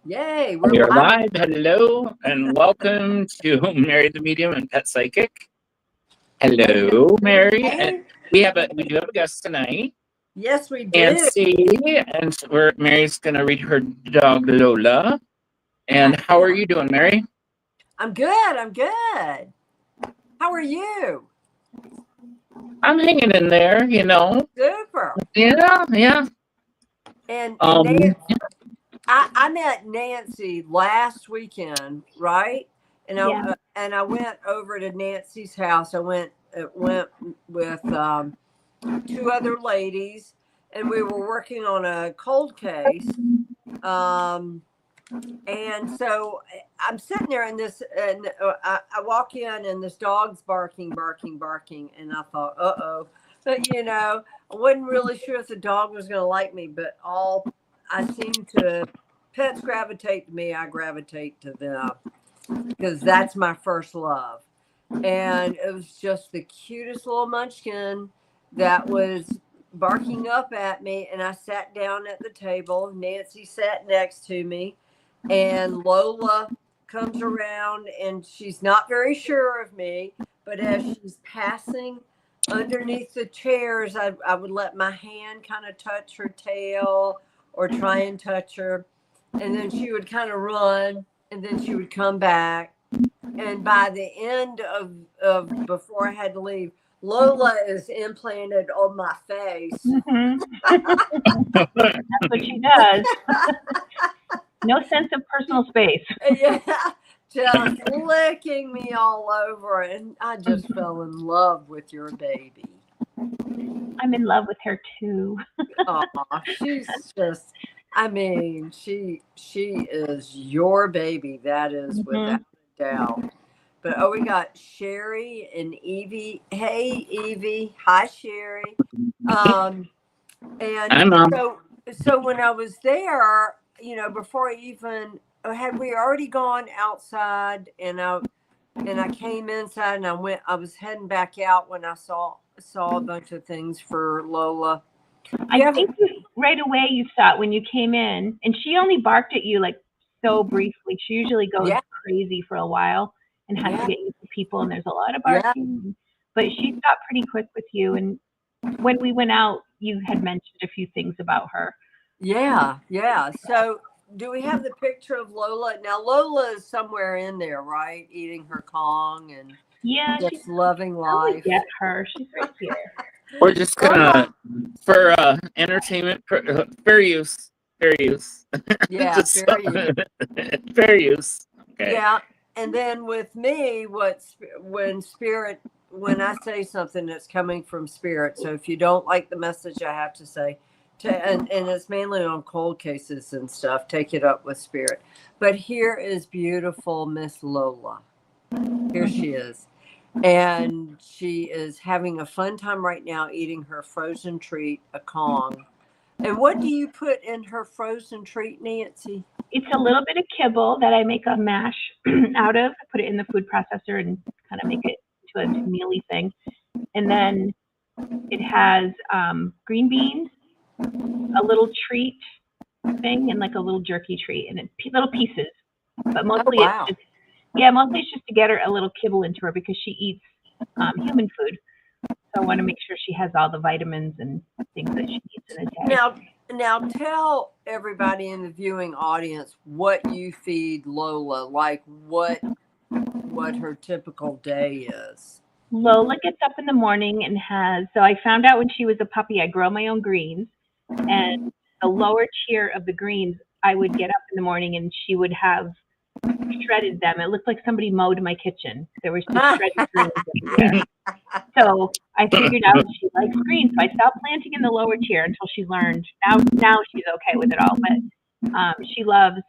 Yay, We are live. Hello, and welcome to Mary the Medium and Pet Psychic. Hello, Mary. And we do have a guest tonight. Yes, we do. Nancy, and Mary's gonna read her dog Lola. And how are you doing, Mary? I'm good. I'm good. How are you? I'm hanging in there, you know. Super. Yeah. And Nancy, I met Nancy last weekend, right? And I went over to Nancy's house. I went with two other ladies, and we were working on a cold case. And so I'm sitting there and I walk in and this dog's barking. And I thought, uh-oh. But, you know, I wasn't really sure if the dog was going to like me, but pets gravitate to me. I gravitate to them because that's my first love. And it was just the cutest little munchkin that was barking up at me. And I sat down at the table. Nancy sat next to me. And Lola comes around and she's not very sure of me, but as she's passing underneath the chairs, I would let my hand kind of touch her tail or try and touch her. And then she would kind of run and then she would come back. And by the end of before I had to leave, Lola is implanted on my face. Mm-hmm. That's what she does. No sense of personal space. Yeah, just licking me all over. And I just fell in love with your baby. I'm in love with her too. Aw, she's just, I mean, she is your baby. That is without a doubt. But we got Sherry and Evie. Hey, Evie. Hi, Sherry. And Hi, Mom. So when I was there, you know, before had we already gone outside and I came inside and I was heading back out when I saw a bunch of things for Lola. I think right away you saw it when you came in, and she only barked at you like so briefly. She usually goes crazy for a while and has to get used to people, and there's a lot of barking. But she got pretty quick with you, and when we went out, you had mentioned a few things about her. Yeah. So do we have the picture of Lola? Now Lola is somewhere in there, right? Eating her Kong and just loving life. Get her. She's right here. We're just gonna for entertainment, fair use. Yeah, fair use. Okay. Yeah, and then with me, when I say something that's coming from spirit. So if you don't like the message I have to say, and it's mainly on cold cases and stuff, take it up with spirit. But here is beautiful Miss Lola. Here she is. And she is having a fun time right now eating her frozen treat, a Kong. And what do you put in her frozen treat, Nancy? It's a little bit of kibble that I make a mash out of. I put it in the food processor and kind of make it to a mealy thing. And then it has green beans, a little treat thing, and like a little jerky treat, and little pieces. But mostly mostly it's just to get her a little kibble into her because she eats human food. So I want to make sure she has all the vitamins and things that she needs in a day. Now tell everybody in the viewing audience what you feed Lola, like what her typical day is. Lola gets up in the morning and so I found out when she was a puppy, I grow my own greens, and the lower tier of the greens, I would get up in the morning and she would have shredded them. It looked like somebody mowed my kitchen. There was just shredded greens everywhere. So I figured out she likes greens. So I stopped planting in the lower tier until she learned. Now she's okay with it all. But she loves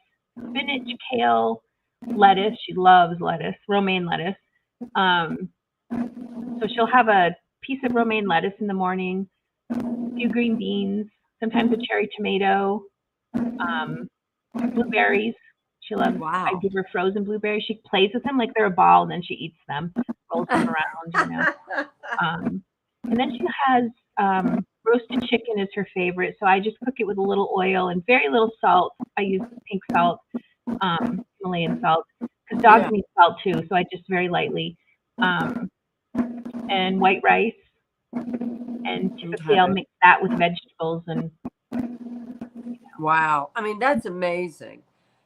spinach, kale, lettuce. She loves lettuce, romaine lettuce. So she'll have a piece of romaine lettuce in the morning, a few green beans, sometimes a cherry tomato, blueberries. She loves. Wow. I give her frozen blueberries. She plays with them like they're a ball, and then she eats them, rolls them around, you know. And then she has roasted chicken is her favorite. So I just cook it with a little oil and very little salt. I use pink salt, Himalayan salt, because dogs need salt too. So I just very lightly, and white rice. And typically I'll mix that with vegetables and. Wow. I mean, that's amazing.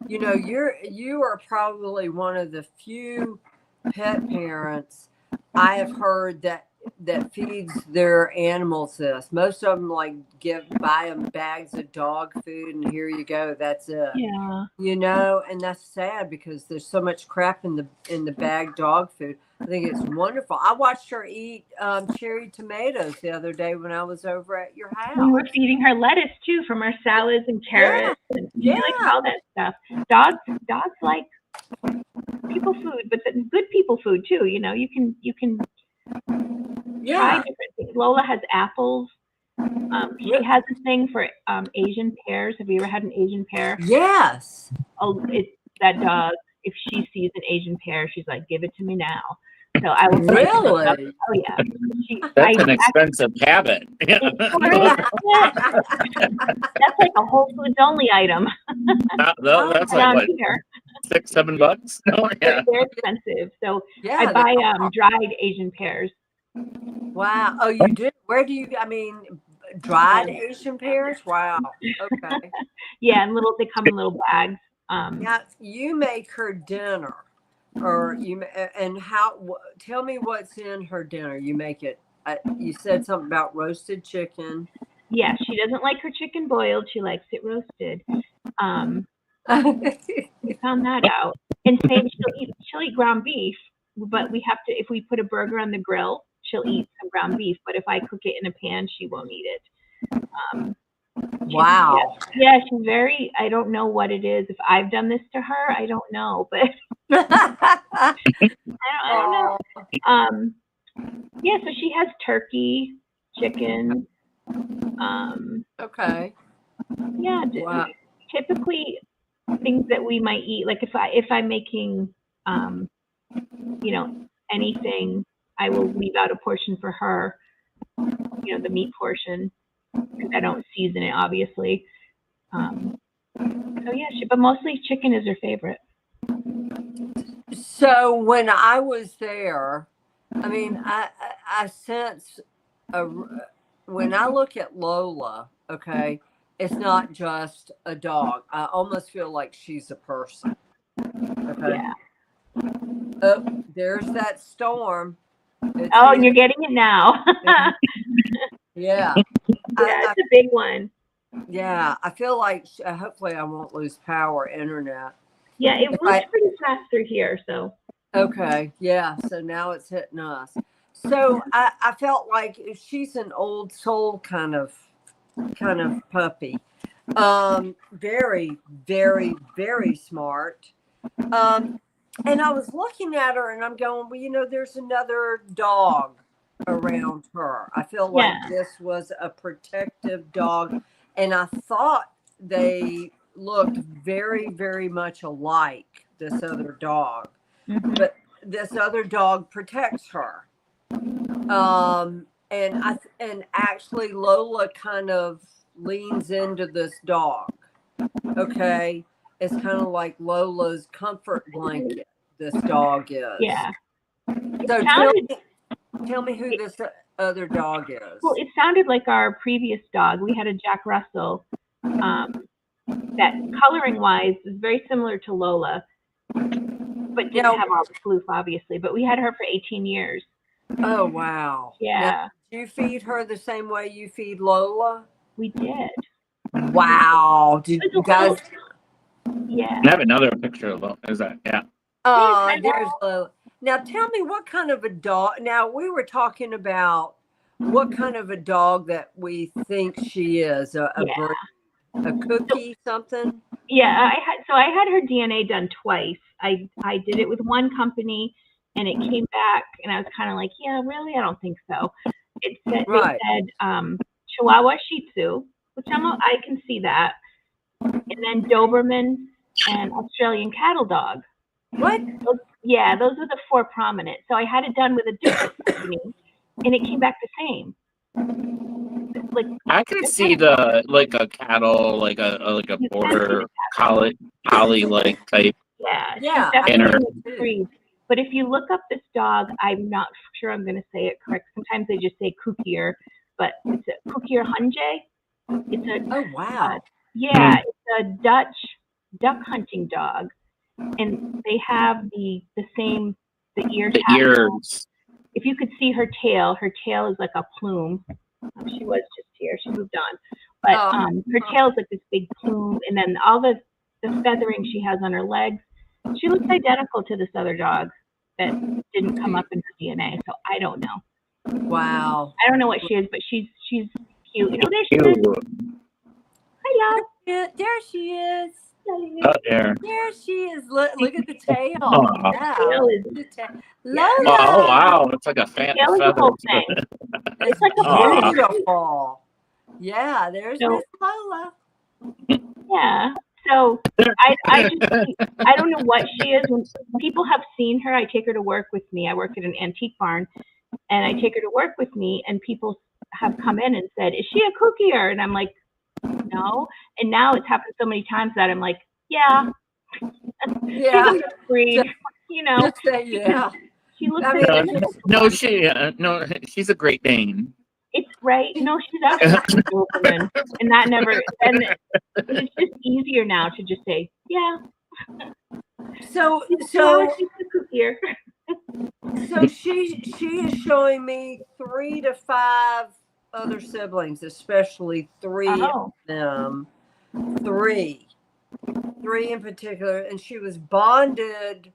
You know, you are probably one of the few pet parents I have heard that feeds their animals this. Most of them like buy them bags of dog food and here you go, that's it. Yeah. You know, and that's sad because there's so much crap in the bagged dog food. I think it's wonderful. I watched her eat cherry tomatoes the other day when I was over at your house. We were feeding her lettuce too from our salads and carrots and she likes all that stuff. Dogs like people food, but the good people food too. You know, you can try different things. Lola has apples. She has a thing for Asian pears. Have you ever had an Asian pear? Yes. Oh, it's that dog. If she sees an Asian pear, she's like, "Give it to me now." So I will. Really? Oh yeah. That's an expensive habit. That's like a Whole Foods only item. That's like what, $6-7? No, yeah. They're expensive. So I buy dried Asian pears. Wow. Oh, you do? Where do you? I mean, dried Asian pears. Wow. Okay. Yeah, and they come in little bags. Now you make her dinner, or tell me what's in her dinner. You make it. You said something about roasted chicken. Yeah, she doesn't like her chicken boiled. She likes it roasted. We found that out. And same, she'll eat ground beef, but we have to, if we put a burger on the grill, she'll eat some ground beef. But if I cook it in a pan, she won't eat it. Wow. Yeah, she's very, I don't know what it is. If I've done this to her, I don't know, but I don't know. Yeah, so she has turkey, chicken. Okay. Yeah, wow. Typically things that we might eat, like if I'm making, anything, I will leave out a portion for her, the meat portion, because I don't season it, obviously. So yeah, but mostly chicken is her favorite. So when I was there, I mean, I sense when I look at Lola, okay, it's not just a dog. I almost feel like she's a person. Okay. Yeah. Oh, there's that storm. You're getting it now. Yeah. It's a big one. Yeah, I feel like hopefully I won't lose power, internet. Yeah, it was pretty fast through here, so. Okay, yeah, so now it's hitting us. So I felt like she's an old soul kind of puppy. Very, very, very smart. And I was looking at her and I'm going, well, there's another dog around her. I feel like this was a protective dog. And I thought they looked very, very much alike, this other dog. Mm-hmm. But this other dog protects her. And actually Lola kind of leans into this dog. Okay. It's kind of like Lola's comfort blanket, this dog is. Yeah. So tell me who this other dog is. Well, it sounded like our previous dog. We had a Jack Russell that coloring-wise is very similar to Lola, but didn't have all the floof, obviously. But we had her for 18 years. Oh, wow. Yeah. Now, do you feed her the same way you feed Lola? We did. Wow. Did you guys... Yeah. I have another picture of Lola. Is that? Yeah. Oh, there's Lola. Now, tell me what kind of a dog. Now, we were talking about what kind of a dog that we think she is. A cookie, something? Yeah, I had her DNA done twice. I did it with one company, and it came back, and I was kind of like, yeah, really? I don't think so. It said, Chihuahua Shih Tzu, which I can see that. And then Doberman and Australian cattle dog. What? Those are the four prominent. So I had it done with a different company, and it came back the same. like I can see the like a cattle, like a border collie like type. yeah, Yeah, she's I definitely think a too. breed. But if you look up this dog, I'm not sure I'm going to say it correct. Sometimes they just say Kukier, but it's a Kukier Hunje. It's a Oh wow. yeah, it's a Dutch duck hunting dog, and they have the same the ear The tassel. ears. If you could see her tail is like a plume. She was just here. She moved on, but her tail is like this big plume, and then all the feathering she has on her legs. She looks identical to this other dog that didn't come up in her DNA. So I don't know. Wow. I don't know what she is, but she's cute. You know, there she is. Ew. Hi, love. Yeah, there she is. Up there. There she is. Look at the tail. Aw. Yeah. Tail is Look at the tail. Yeah. Lola. Oh wow, it's like a fan tail is the feather. whole thing. It's like a Aw. beautiful. Yeah, there's So- Miss Lola. Yeah. So I just I don't know what she is. When people have seen her, I take her to work with me. I work at an antique barn, and I take her to work with me, and people have come in and said, "Is she a Kukier?" And I'm like, "No." And now it's happened so many times that I'm like, "Yeah, Yeah. she's a breed." You know, Just say yeah. she looks I mean, identical to No, one. no, she's a Great Dane. It's right. No, she's actually a Doberman, and that never. And it's just easier now to just say, "Yeah." So She's a Kukier. So she is showing me 3 to 5 other siblings, especially 3 of them. 3 in particular, and she was bonded.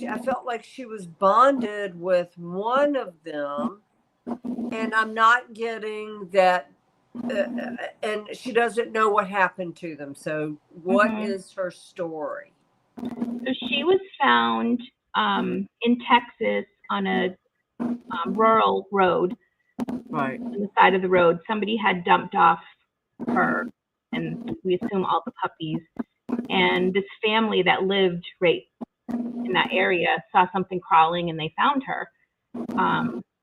I felt like she was bonded with one of them, and I'm not getting that. And she doesn't know what happened to them. So, what is her story? So she was found in Texas on a rural road. Right. On the side of the road, somebody had dumped off her, and we assume all the puppies. And this family that lived right in that area saw something crawling, and they found her.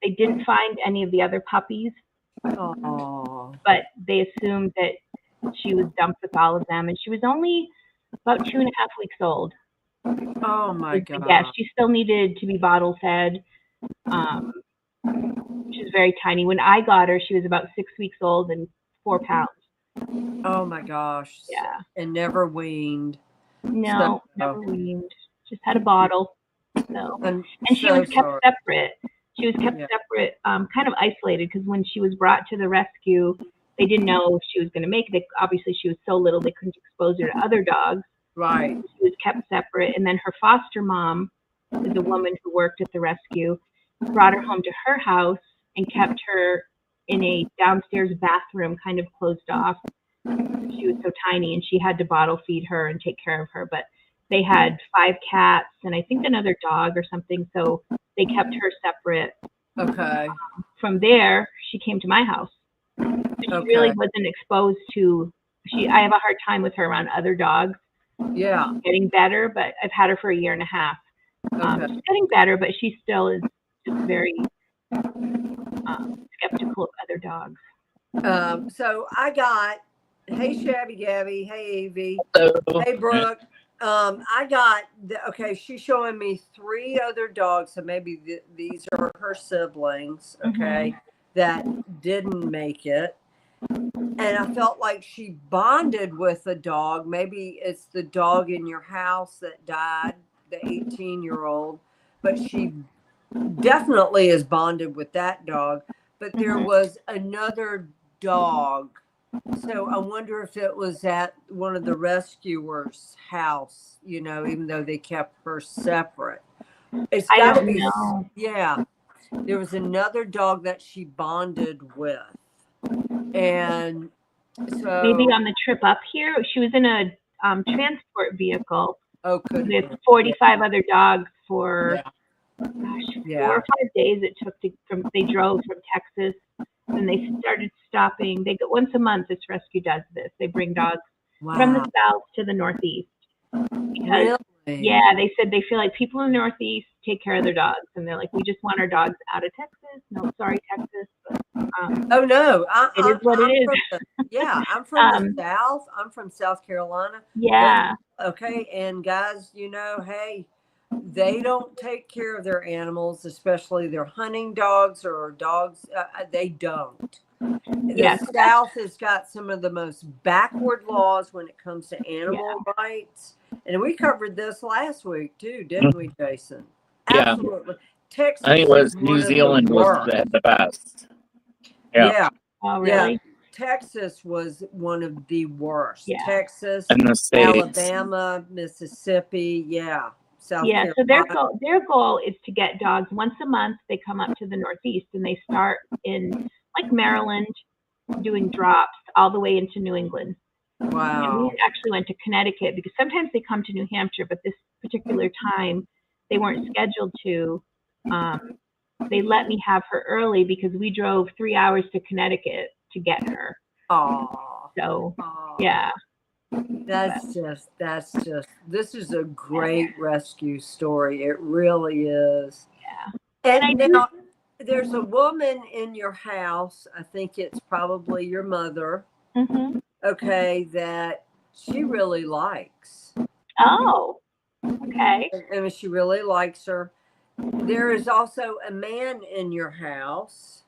They didn't find any of the other puppies, but they assumed that she was dumped with all of them, and she was only about 2.5 weeks old. Oh my God. Yeah, she still needed to be bottle fed. She was very tiny. When I got her, she was about 6 weeks old and 4 pounds. Oh my gosh. Yeah. And never weaned. No, never weaned. Just had a bottle. So, and she so was kept sorry. separate. She was kept separate, kind of isolated, because when she was brought to the rescue, they didn't know if she was going to make it. Obviously, she was so little they couldn't expose her to other dogs. Right. She was kept separate, and then her foster mom, is a woman who worked at the rescue, brought her home to her house and kept her in a downstairs bathroom, kind of closed off. She was so tiny, and she had to bottle feed her and take care of her. But they had 5 cats and I think another dog or something, so they kept her separate. Okay. From there, she came to my house. She really wasn't exposed to. I have a hard time with her around other dogs. Yeah. Getting better, but I've had her for 1.5 years. She's getting better, but she still is just very skeptical of other dogs. So I got, hey Shabby Gabby, hey Evie, Hello. hey Brooke. I got she's showing me 3 other dogs, so maybe these are her siblings, that didn't make it. And I felt like she bonded with a dog. Maybe it's the dog in your house that died, the 18-year-old, but she definitely is bonded with that dog. But there was another dog. So I wonder if it was at one of the rescuers' house, even though they kept her separate. It's I got to don't be, know. yeah. There was another dog that she bonded with. And so Maybe on the trip up here, she was in a transport vehicle with 45 other dogs for 4 or 5 days. It took they drove from Texas, and they started stopping. They go once a month. This rescue does this. They bring dogs from the south to the northeast. Because, really? yeah, they said they feel like people in the northeast take care of their dogs, and they're like, we just want our dogs out of Texas. No, sorry, Texas. But, oh no, it is what it is. I'm from the South. I'm from South Carolina. Yeah. Okay, and guys, hey, they don't take care of their animals, especially their hunting dogs or dogs. They don't. Yes. The South has got some of the most backward laws when it comes to animal rights. And we covered this last week too, didn't we, Jason? Yeah. Absolutely. Texas, I think it was is New one of the Zealand was worst. the best. Yeah. Oh, really? Yeah. Texas was one of the worst. Yeah. Texas, In the States. Alabama, Mississippi, South Yeah, Carolina. so their goal is to get dogs once a month. They come up to the Northeast and they start in like Maryland doing drops all the way into New England. Wow. And we actually went to Connecticut because sometimes they come to New Hampshire, but this particular time they weren't scheduled to. They let me have her early because we drove 3 hours to Connecticut to get her. Oh. So, yeah. That's just, this is a great rescue story. It really is. Yeah. And now, there's a woman in your house, I think it's probably your mother, okay, that she really likes. Oh, okay. And she really likes her. There is also a man in your house.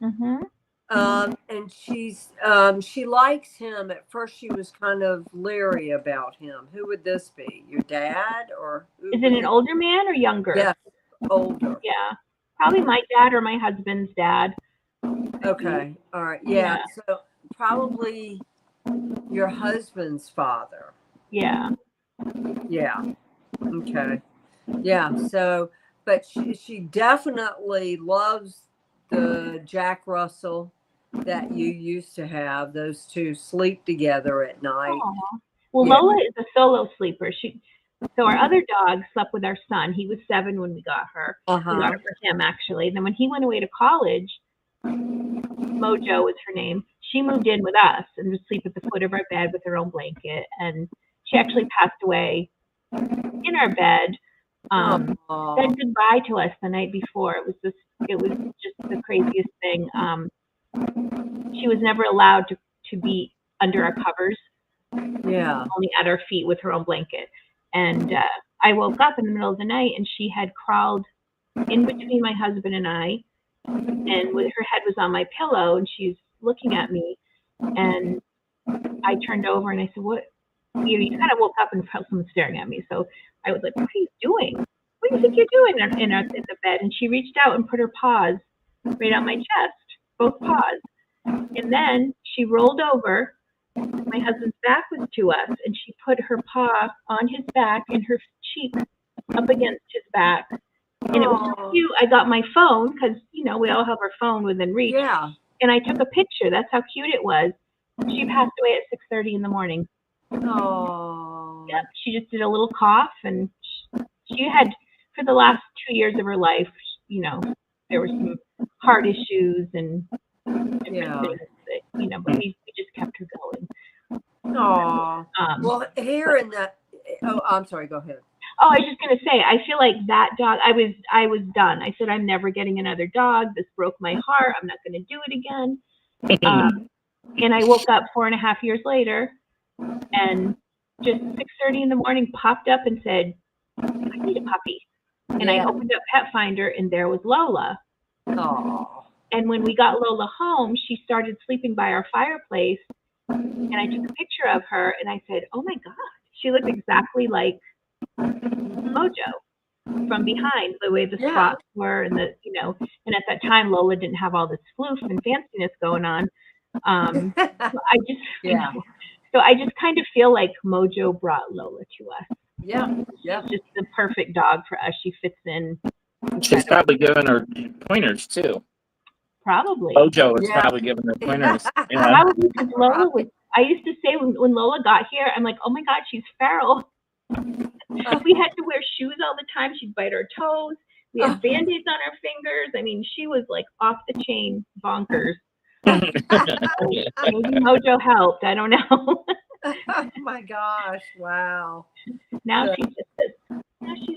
And she likes him. At first, she was kind of leery about him. Who would this be? Your dad, or is it an older man or younger? Yes, older. Yeah, probably my dad or my husband's dad. Okay, all right, yeah. So probably your husband's father. Yeah. Yeah. Okay. Yeah. So, but she definitely loves the Jack Russell that you used to have. Those two sleep together at night. Aww. Well, Lola is a solo sleeper. So our other dog slept with our son. He was 7 when we got her. We got her for him, actually. And then when he went away to college, Mojo was her name. She moved in with us and would sleep at the foot of our bed with her own blanket. And she actually passed away in our bed. Said goodbye to us the night before. It was just the craziest thing. She was never allowed to be under our covers. Yeah. Only at our feet with her own blanket. And I woke up in the middle of the night and she had crawled in between my husband and I, and her head was on my pillow and she's looking at me. And I turned over and I said, "What?" You kind of woke up and felt someone staring at me. So I was like, "What are you doing? What do you think you're doing in the bed?" And she reached out and put her paws right on my chest, both paws. And then she rolled over. My husband's back was to us, and she put her paw on his back and her cheek up against his back. And it was so cute. I got my phone because, we all have our phone within reach. Yeah. And I took a picture. That's how cute it was. She passed away at 6:30 in the morning. Oh. Yep. She just did a little cough, and she had, for the last 2 years of her life, there were some heart issues and different things that, but we just kept her going. Oh. Well, here in the, I'm sorry, go ahead. Oh, I was just going to say, I feel like that dog, I was done. I said, I'm never getting another dog. This broke my heart. I'm not going to do it again. And I woke up 4.5 years later and just 6:30 in the morning popped up and said, "I need a puppy." And I opened up Pet Finder and there was Lola. Oh. And when we got Lola home, she started sleeping by our fireplace. And I took a picture of her and I said, "Oh my God, she looked exactly like Mojo from behind, the way the spots were and and at that time Lola didn't have all this floof and fanciness going on. So I just, so I just kind of feel like Mojo brought Lola to us. Yeah. She's just the perfect dog for us. She fits in. She's probably giving her pointers too. Probably. Mojo is probably giving her pointers. Probably because Lola was, I used to say when Lola got here, I'm like, "Oh my God, she's feral." We had to wear shoes all the time. She'd bite our toes. We had Band-Aids on our fingers. I mean, she was like off the chain bonkers. Maybe Mojo helped. I don't know. Oh my gosh! Wow. Now she's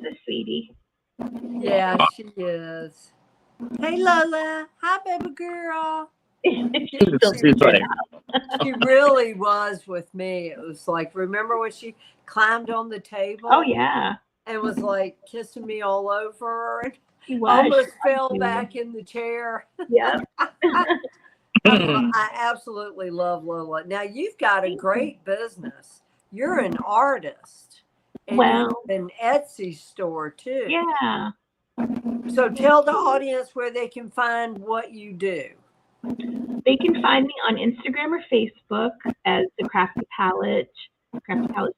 a sweetie. Yeah. Yeah, she is. Hey, Lola. Hi, baby girl. She's still She's like, She really was with me. It was like, remember when she climbed on the table? Oh yeah, And was like kissing me all over and she was. almost She fell loved you. back in the chair. Yep. I absolutely love Lola. Now you've got a great business. You're an artist. And you Well, have an Etsy store too. yeah. So tell the audience where they can find what you do. They can find me on Instagram or Facebook as the Crafty Palette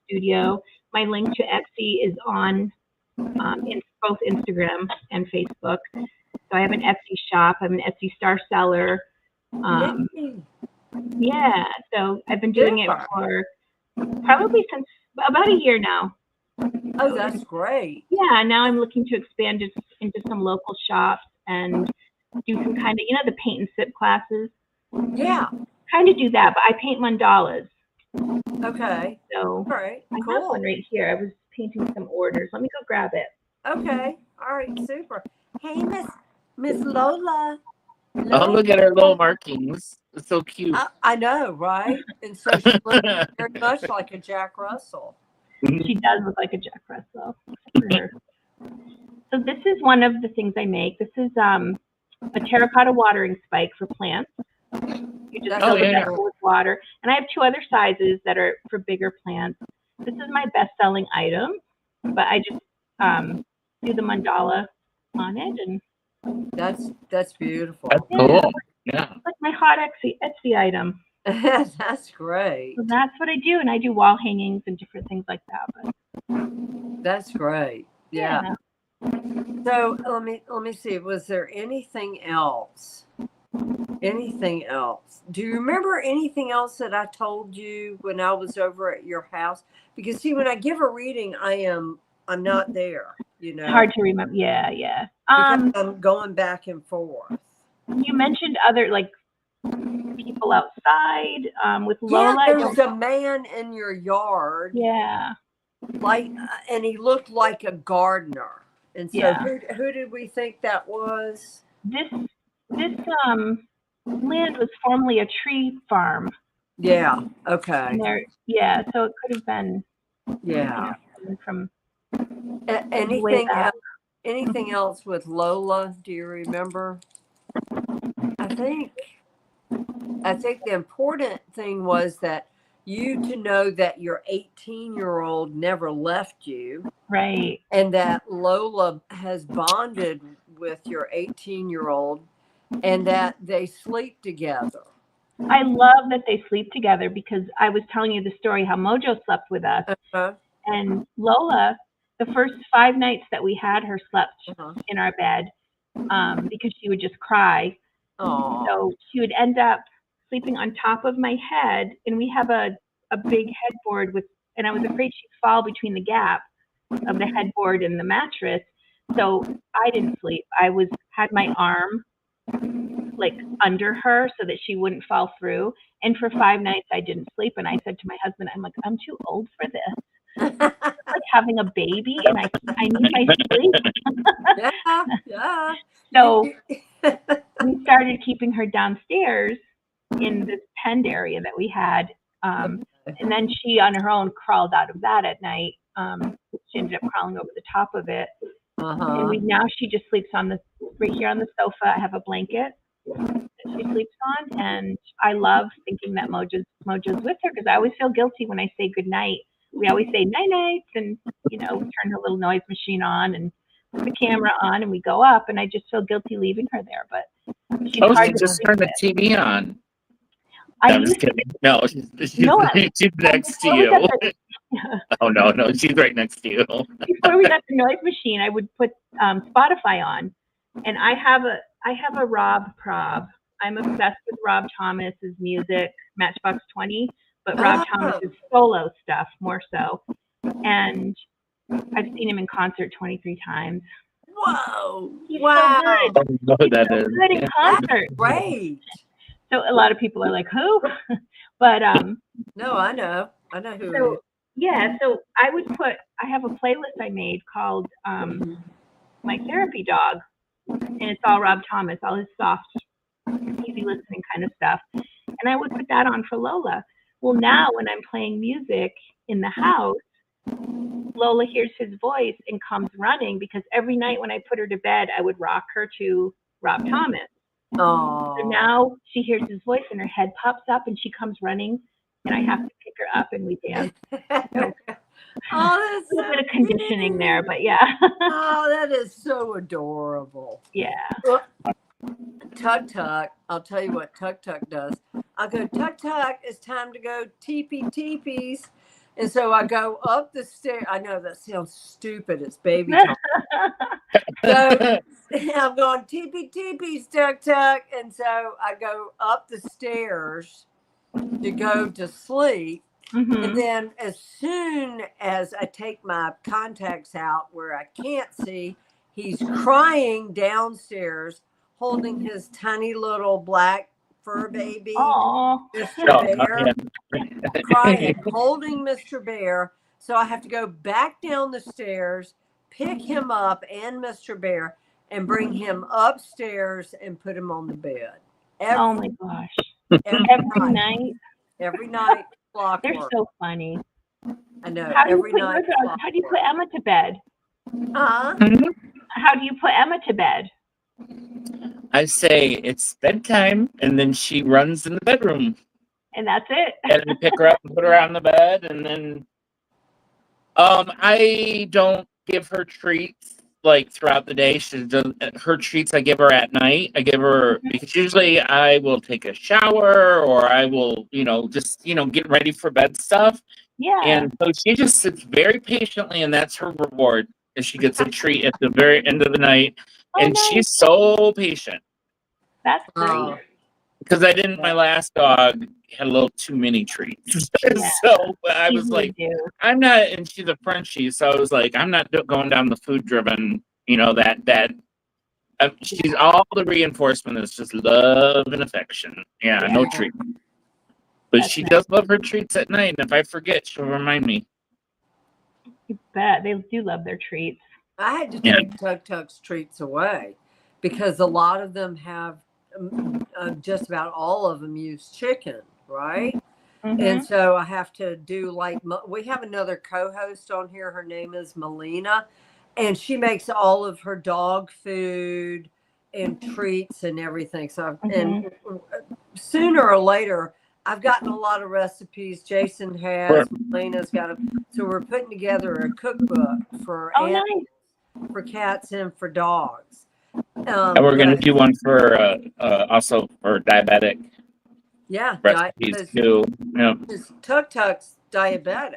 Studio. My link to Etsy is on in both Instagram and Facebook. So I have an Etsy shop. I'm an Etsy star seller. Yay. Yeah, so I've been doing it for probably since about a year now. Oh, that's great. Yeah, now I'm looking to expand it into some local shops and do some kind of, the paint and sip classes. Yeah. Kind of do that, but I paint mandalas. Okay. So All right. I have Cool. one right here. I was painting some orders. Let me go grab it. Okay. All right. Super. Hey, Miss Lola. oh, look at her little markings. It's so cute. I know, right? And so she looks very much like a Jack Russell. She does look like a Jack Russell. So this is one of the things I make. This is a terracotta watering spike for plants. You just fill the vessel with water. And I have two other sizes that are for bigger plants. This is my best-selling item, but I just do the mandala on it. And that's beautiful. That's cool. Yeah. It's like my hot Etsy item. That's great. So that's what I do. And I do wall hangings and different things like that. But that's great. Yeah. So let me see. Was there anything else? Anything else? Do you remember anything else that I told you when I was over at your house? Because see, when I give a reading, I'm not there. You know, hard to remember. Yeah. Because I'm going back and forth. You mentioned other people outside with Lola. Yeah, there's a man in your yard. Yeah. And he looked like a gardener. And so who did we think that was? This land was formerly a tree farm. Yeah. Okay. So it could have been from anything else with Lola, do you remember? I think the important thing was that you to know that your 18-year-old never left you. Right. And that Lola has bonded with your 18-year-old and that they sleep together. I love that they sleep together because I was telling you the story how Mojo slept with us. And Lola, the first 5 nights that we had her slept in our bed because she would just cry. So she would end up sleeping on top of my head, and we have a big headboard and I was afraid she'd fall between the gap of the headboard and the mattress. So I didn't sleep. I had my arm under her so that she wouldn't fall through. And for 5 nights I didn't sleep. And I said to my husband, I'm too old for this. It's like having a baby, and I need my sleep. Yeah. So we started keeping her downstairs in this penned area that we had. And then she on her own crawled out of that at night. She ended up crawling over the top of it. And now she just sleeps right here on the sofa. I have a blanket that she sleeps on, and I love thinking that Mojo's with her because I always feel guilty when I say good night. We always say night nights, and turn her little noise machine on and put the camera on, and we go up, and I just feel guilty leaving her there. But she's hard to just turn the TV on. I'm just kidding. No, she's next to you. Oh no, she's right next to you. Before we got the noise machine, I would put Spotify on, and I have a Rob prob. I'm obsessed with Rob Thomas's music, Matchbox 20, but Rob Thomas's solo stuff more so. And I've seen him in concert 23 times. Whoa! He's wow! So good. I know who that is. Good in concert. That's great. So a lot of people are like, who? But no, I know who it is. Yeah, so I have a playlist I made called my therapy dog, and it's all Rob Thomas, all his soft, easy listening kind of stuff. And I would put that on for Lola. Well, now when I'm playing music in the house, Lola hears his voice and comes running, because every night when I put her to bed, I would rock her to Rob Thomas. Oh. So now she hears his voice and her head pops up and she comes running, and I have to pick her up and we dance. Oh, that's A little so bit of conditioning there, but yeah. Oh, that is so adorable. Yeah. Tug Tug, I'll tell you what Tug Tug does. I'll go, Tug Tug, it's time to go teepees. And so I go up the stairs. I know that sounds stupid. It's baby talk. So I'm going teepees, Tug Tug. And so I go up the stairs to go to sleep. Mm-hmm. And then as soon as I take my contacts out where I can't see, he's crying downstairs, holding his tiny little black fur baby, Aww. Mr. Bear, crying, holding Mr. Bear. So I have to go back down the stairs, pick him up and Mr. Bear, and bring him upstairs and put him on the bed. Oh my gosh. Every night. Every night. They're so funny. I know. How do you every put night. How do you put Emma to bed? Huh? How do you put Emma to bed? I say it's bedtime, and then she runs in the bedroom. And that's it. And I pick her up and put her on the bed, and then I don't give her treats like throughout the day. She does her treats I give her at night. I give her because usually I will take a shower or I will, just get ready for bed stuff. Yeah. And so she just sits very patiently, and that's her reward. Is she gets a treat at the very end of the night, and nice. she's so patient. That's great. Because my last dog had a little too many treats. So I was like, I'm not, and she's a Frenchie, so I was like, I'm not going down the food driven, she's all the reinforcement is just love and affection. Yeah. No treat. But she does love her treats at night, and if I forget, she'll remind me. You bet. They do love their treats. I had to take Tug Tug's treats away because a lot of them have, just about all of them use chicken, right? Mm-hmm. And so I have to do we have another co-host on here. Her name is Melina, and she makes all of her dog food and treats and everything. So, and sooner or later, I've gotten a lot of recipes. Jason has, Melina's got them. So we're putting together a cookbook for animals, for cats and for dogs. And we're going to do one for also for diabetic. Yeah, recipes too. Yeah. Tug Tug's diabetic.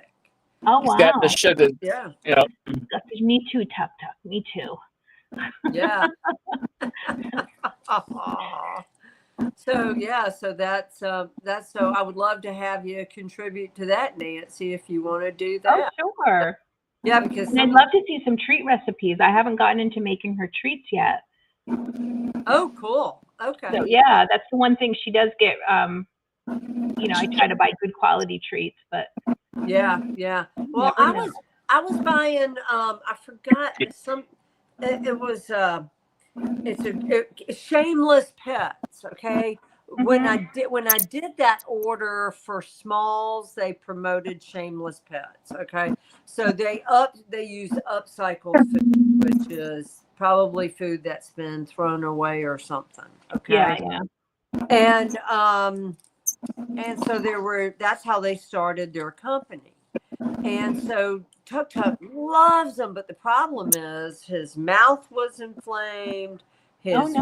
Oh wow! He's got the sugar. Yeah. Me too, Tug Tug. Me too. Yeah. So that's so I would love to have you contribute to that, Nancy, if you want to do that. Oh, sure. Yeah, because I'd love to see some treat recipes. I haven't gotten into making her treats yet. Oh, cool. Okay. So yeah, that's the one thing she does get. I try to buy good quality treats, but yeah. Well, I was buying. I forgot some. It was. It's Shameless Pets. Okay. When I did that order for Smalls, they promoted Shameless Pets. Okay. So they use upcycled food, which is probably food that's been thrown away or something. Okay. Yeah. And so that's how they started their company. And so Tug Tug loves them, but the problem is his mouth was inflamed. His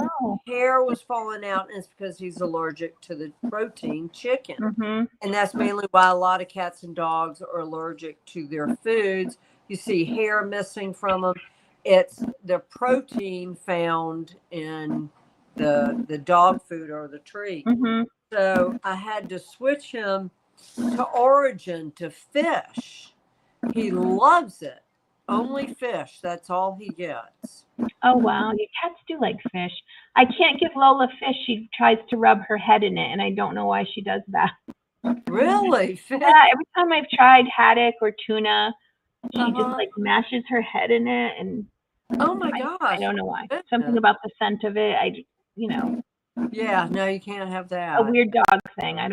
hair was falling out, and it's because he's allergic to the protein chicken. Mm-hmm. And that's mainly why a lot of cats and dogs are allergic to their foods. You see hair missing from them. It's the protein found in the dog food or the treat. Mm-hmm. So I had to switch him to Origin, to fish. He loves it. Only fish. That's all he gets. Oh, wow. Your cats do like fish. I can't give Lola fish. She tries to rub her head in it, and I don't know why she does that. Really? Yeah, every time I've tried haddock or tuna, she just mashes her head in it. And Oh my I gosh. don't know why. Something about the scent of it. Yeah, no, you can't have A that. weird dog thing. I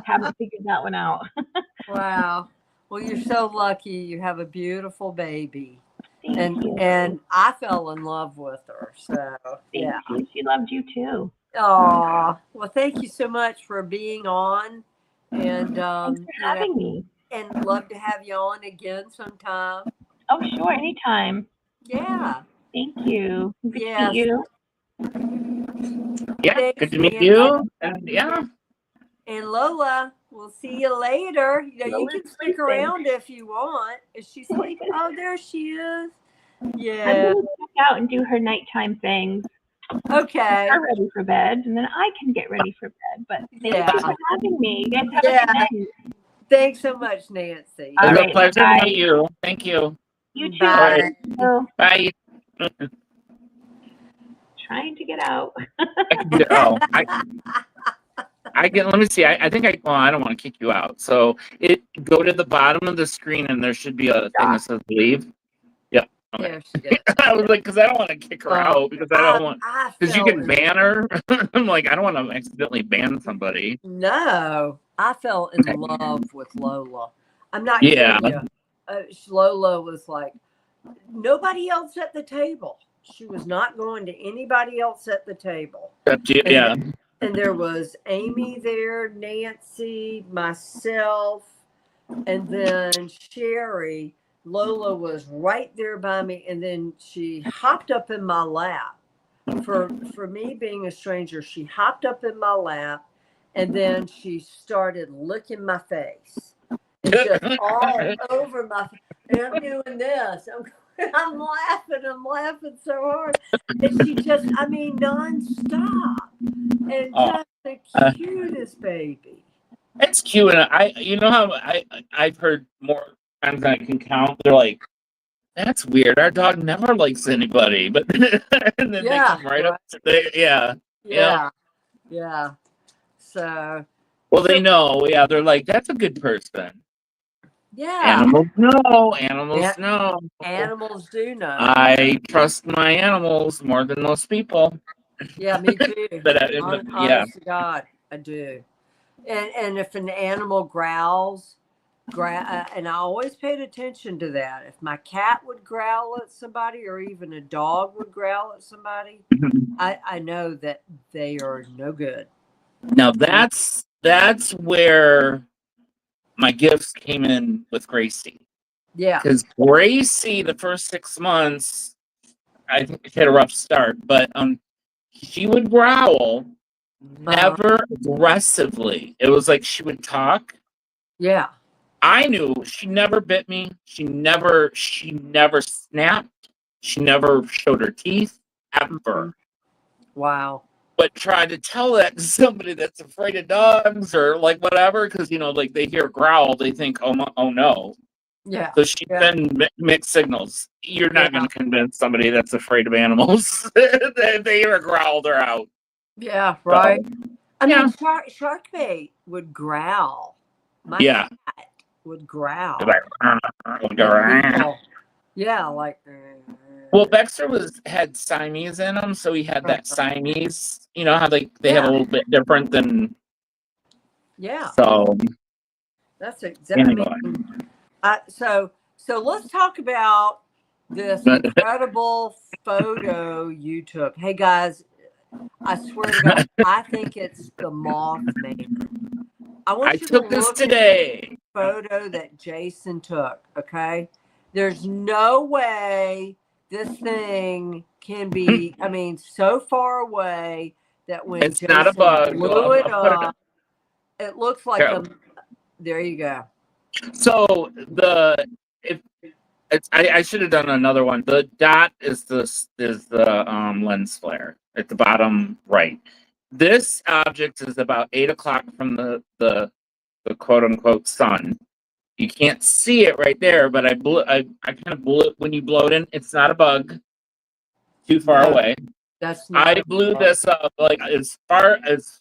haven't figured that one out. Wow. Well, you're so lucky. You have a beautiful baby. Thank you. And I fell in love with her. So yeah. Thank you. She loved you too. Oh, well, thank you so much for being on. And Thanks for having me. and love to have you on again sometime. Oh, sure. Anytime. Yeah. Thank you. Good to Yes. meet you. Yeah, Thanks, good to meet Nancy. you. And yeah, And Lola, we'll see you later. You Lola's can stick sleeping. around if you want. Is she sleeping? Oh, there she is. I'm Yeah. going to check out and do her nighttime things. Okay. Get her ready for bed, and then I can get ready for bed. But thank you for having me. You guys have a good night. Thanks so much, Nancy. All it was right, a pleasure bye. to meet you. Thank you. You too. Bye. All right. Bye. Trying to get out. I can, let me see. I think well, I don't want to kick you out. So go to the bottom of the screen and there should be a thing that says leave. Yep. Okay. There she is. I was like, because I don't want to kick her out because I don't want, because you can ban her. I'm like, I don't want to accidentally ban somebody. No, I fell in love with Lola. I'm not Yeah. kidding you. Lola was like, nobody else at the table. She was not going to anybody else at the table. Yeah. And there was Amy there, Nancy, myself, and then Sherry. Lola was right there by me, and then she hopped up in my lap. For me being a stranger, she hopped up in my lap, and then she started licking my face and just all over my face. And I'm doing this. I'm laughing so hard. And she just, nonstop. And just the cutest baby. It's cute, and you know how I've heard more times than I can count. They're like, "That's weird. Our dog never likes anybody," but and then they come right up. Yeah. So. Well, they know. Yeah, they're like, "That's a good person." Yeah. Animals know. Animals know. Animals do know. I trust my animals more than most people. Yeah, me too. But honest to God, I do. And if an animal growls, and I always paid attention to that. If my cat would growl at somebody, or even a dog would growl at somebody, I know that they are no good. Now that's where my gifts came in with Gracie. Yeah. Because Gracie, the first 6 months, I think she had a rough start, but she would growl, never aggressively. It was like she would talk. Yeah. I knew she never bit me. She never snapped. She never showed her teeth ever. Wow. But try to tell that to somebody that's afraid of dogs or like whatever, because like they hear a growl, they think, oh no. Yeah. So she then mixed signals. You're not going to convince somebody that's afraid of animals. If they hear a growl, they're out. Yeah, right. I mean, shark bait would growl. My cat would growl. Yeah, like. Well, Baxter had Siamese in him, so he had that Siamese. You know how they have a little bit different than. Yeah. So. That's exactly. So let's talk about this incredible photo you took. Hey guys, I swear to God, I think it's the Mothman. I took this today. Photo that Jason took. Okay, there's no way this thing can be. I mean, so far away that when it's Jason not a bug. blew it up, it looks like a. There you go. So I should have done another one. The dot is the lens flare at the bottom right. This object is about 8 o'clock from the quote unquote sun. You can't see it right there, but I kind of blew it when you blow it in. It's not a bug. Too far away. That's not. I blew this up like as far as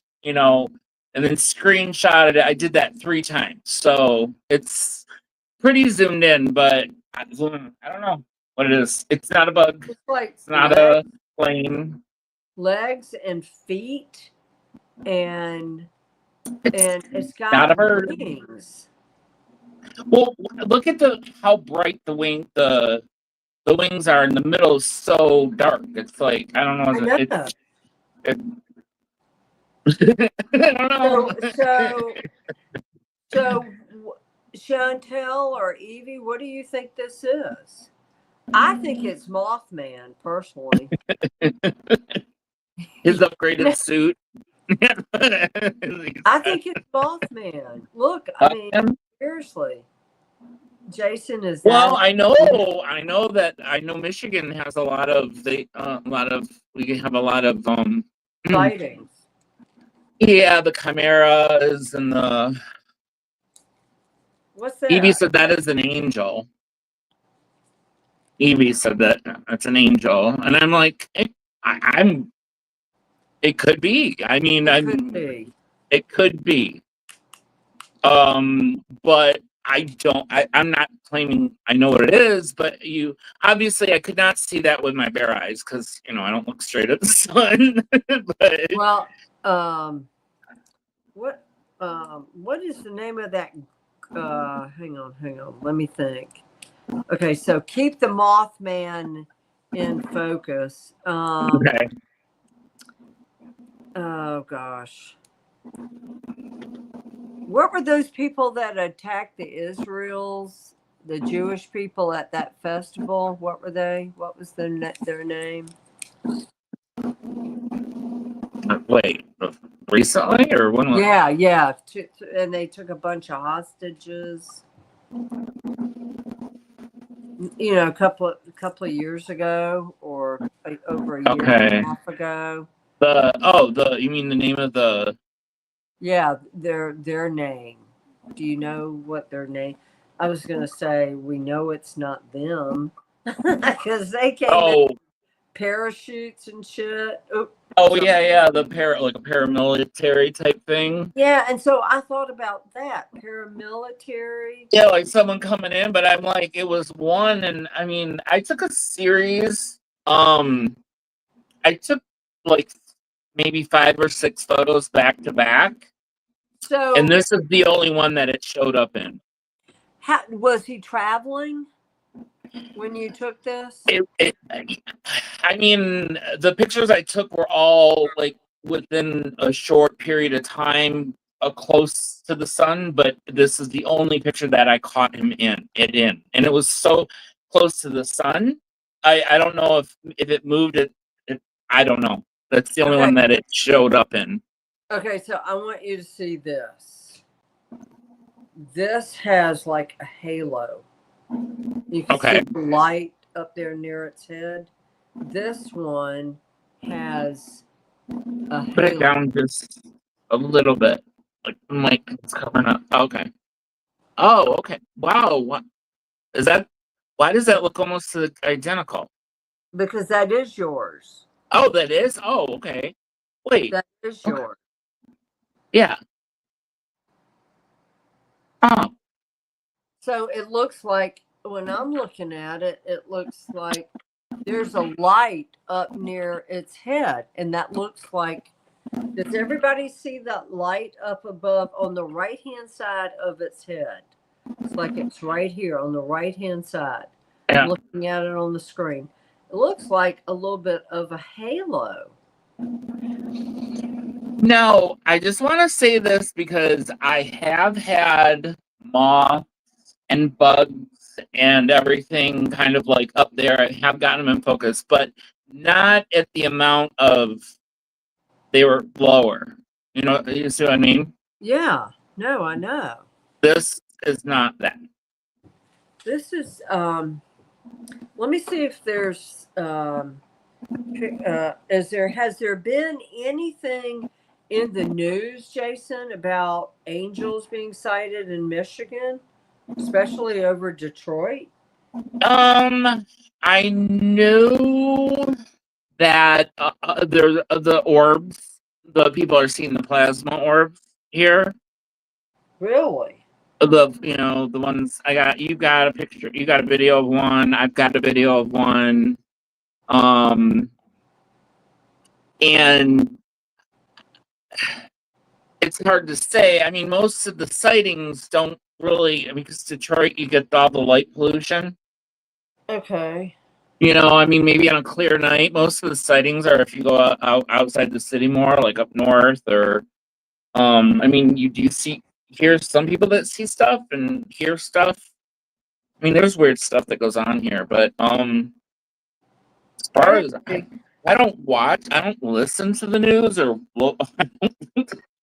and then screenshotted it. I did that 3 times, so it's pretty zoomed in, but I don't know. what it is. It's not a bug. It's like It's not a plane. legs and feet, and it's Not got a bird. wings. Well, look at how bright the wings are in the middle. Is so dark. It's like I don't know. I know. I don't know. So, Chantel or Evie, what do you think this is? I think it's Mothman, personally. His upgraded suit. I think it's Mothman. Look, I mean, seriously. Jason is Well, that. I know Michigan has a lot of we have a lot of Sightings. yeah, the chimeras and the What's that? Evie said that is an angel. Evie said that it's an angel, and I'm like, I'm. It could be. I mean, It could be. But I'm not claiming I know what it is. But obviously, I could not see that with my bare eyes because I don't look straight at the sun. But Well, what is the name of that? Hang on. Let me think. Okay, so keep the Mothman in focus. okay. Oh gosh. What were those people that attacked the the Jewish people at that festival? What were they? What was their name? Wait, recently or when? Yeah. And they took a bunch of hostages. A couple of years ago, or over a year and a half ago. You mean the name of the? Yeah, their name. Do you know what their name? I was gonna say we know it's not them because they came in parachutes and shit. Yeah, like a paramilitary type thing. Yeah, and so I thought about that paramilitary. Yeah, like someone coming in, but I'm like, it was one, and I mean, I took a series. I took like maybe 5 or 6 photos back to back. So, and this is the only one that it showed up in. How was he traveling when you took this? I mean, the pictures I took were all like within a short period of time, close to the sun. But this is the only picture that I caught him in, and it was so close to the sun. I don't know if it moved it. I don't know. That's the only one that it showed up in. Okay, so I want you to see this. This has like a halo. You can see the light up there near its head. This one has a halo. Put it down just a little bit. Like it's covering up. Okay. Oh, okay. Wow. What is that? Why does that look almost identical? Because that is yours. Oh, that is? Oh, okay. Wait. That is yours. Yeah. Oh. So it looks like, when I'm looking at it, it looks like there's a light up near its head. And that looks like, does everybody see that light up above on the right-hand side of its head? It's like it's right here on the right-hand side. Yeah. I'm looking at it on the screen. It looks like a little bit of a halo. No, I just want to say this because I have had moths and bugs and everything kind of like up there. I have gotten them in focus, but not at the amount of they were lower. You see what I mean? Yeah, no, I know. This is not that. This is, let me see if there's, has there been anything in the news, Jason, about angels being sighted in Michigan, especially over Detroit? I knew that there's the orbs. The people are seeing the plasma orbs here. Really? the ones I got. You got a picture. You got a video of one. I've got a video of one. And it's hard to say. I mean, most of the sightings don't really. I mean, because Detroit, you get all the light pollution. Okay. I mean, maybe on a clear night, most of the sightings are if you go outside the city more, like up north, or I mean, you do hear some people that see stuff and hear stuff. I mean, there's weird stuff that goes on here, but as far as I don't listen to the news or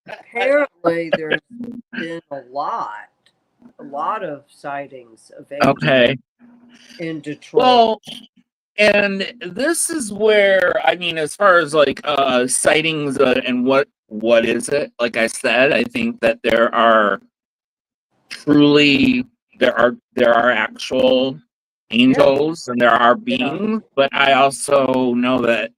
Apparently, there's been a lot of sightings of angels okay. in Detroit. Well, and this is where, I mean, as far as like sightings and what is it? Like I said, I think that there are actual angels and there are beings, but I also know that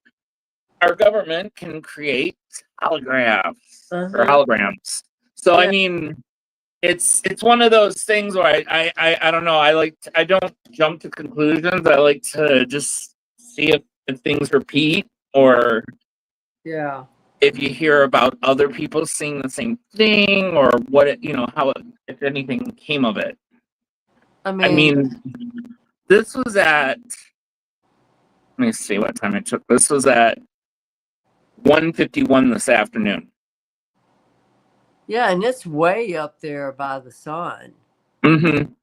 our government can create holograms or holograms. So I mean, it's one of those things where I don't know. I don't jump to conclusions. I like to just see if things repeat or if you hear about other people seeing the same thing or what how if anything came of it. I mean, this was at. Let me see what time it took. This was at 1:51 this afternoon. Yeah, and it's way up there by the sun. Mm-hmm.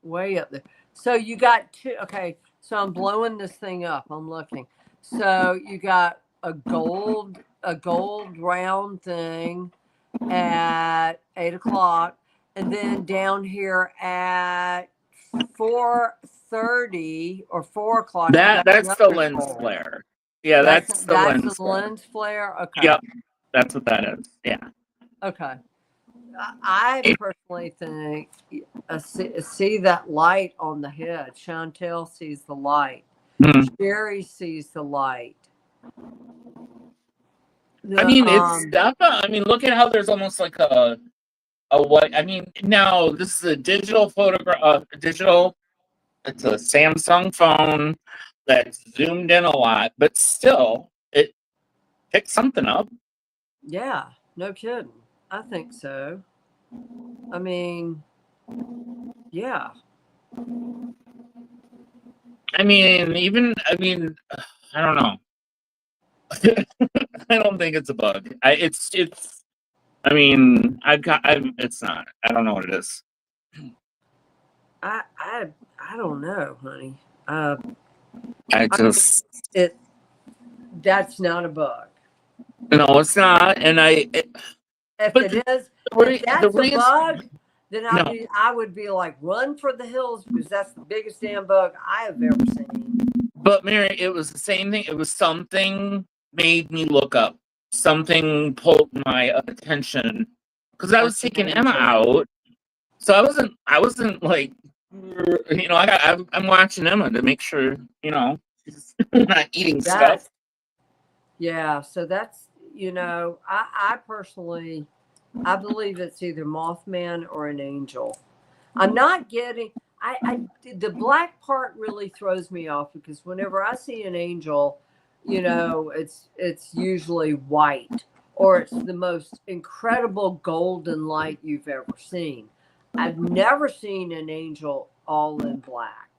Way up there. So you got two. Okay, so I'm blowing this thing up. I'm looking. So you got a gold round thing at 8:00, and then down here at 4:30 or 4:00. That's the lens flare. Yeah, that's the lens flare. Okay. Yep, that's what that is. Yeah. Okay. I personally think see that light on the head. Chantel sees the light. Jerry sees the light. I mean, it's definitely. I mean, look at how there's almost like a what? I mean, now this is a digital photograph. It's a Samsung phone that's zoomed in a lot, but still, it picked something up. Yeah, no kidding. I think so. I mean, yeah. I mean, I don't know. I don't think it's a bug. It's. I mean, it's not. I don't know what it is. I don't know, honey. That's not a bug. No, it's not. And if that's a bug, then I would be like, run for the hills, because that's the biggest damn bug I have ever seen. But Mary, it was the same thing. It was something made me look up. Something pulled my attention because I was taking Emma out. So I wasn't like, I'm watching Emma to make sure, she's not eating stuff. Yeah. So that's, I personally, I believe it's either Mothman or an angel. I'm not getting, the black part really throws me off, because whenever I see an angel, it's usually white, or it's the most incredible golden light you've ever seen. I've never seen an angel all in black.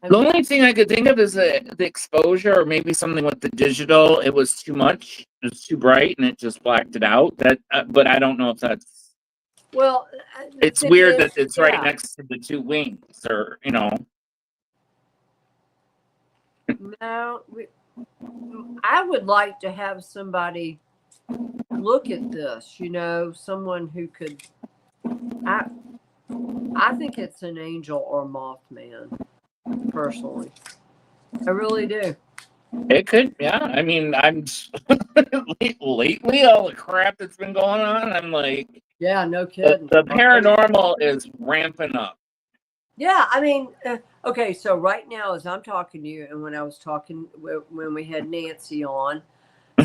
The only thing I could think of is the exposure, or maybe something with the digital. It was too much. It was too bright, and it just blacked it out. But I don't know if that's. Well, it's weird that it's right next to the two wings, or No, I would like to have somebody look at this. Someone who could. I think it's an angel or Mothman, personally. I really do. It could, yeah. I mean, I'm lately all the crap that's been going on. I'm like, yeah, no kidding. The paranormal is ramping up. Yeah, I mean, okay. So right now, as I'm talking to you, and when I was talking when we had Nancy on,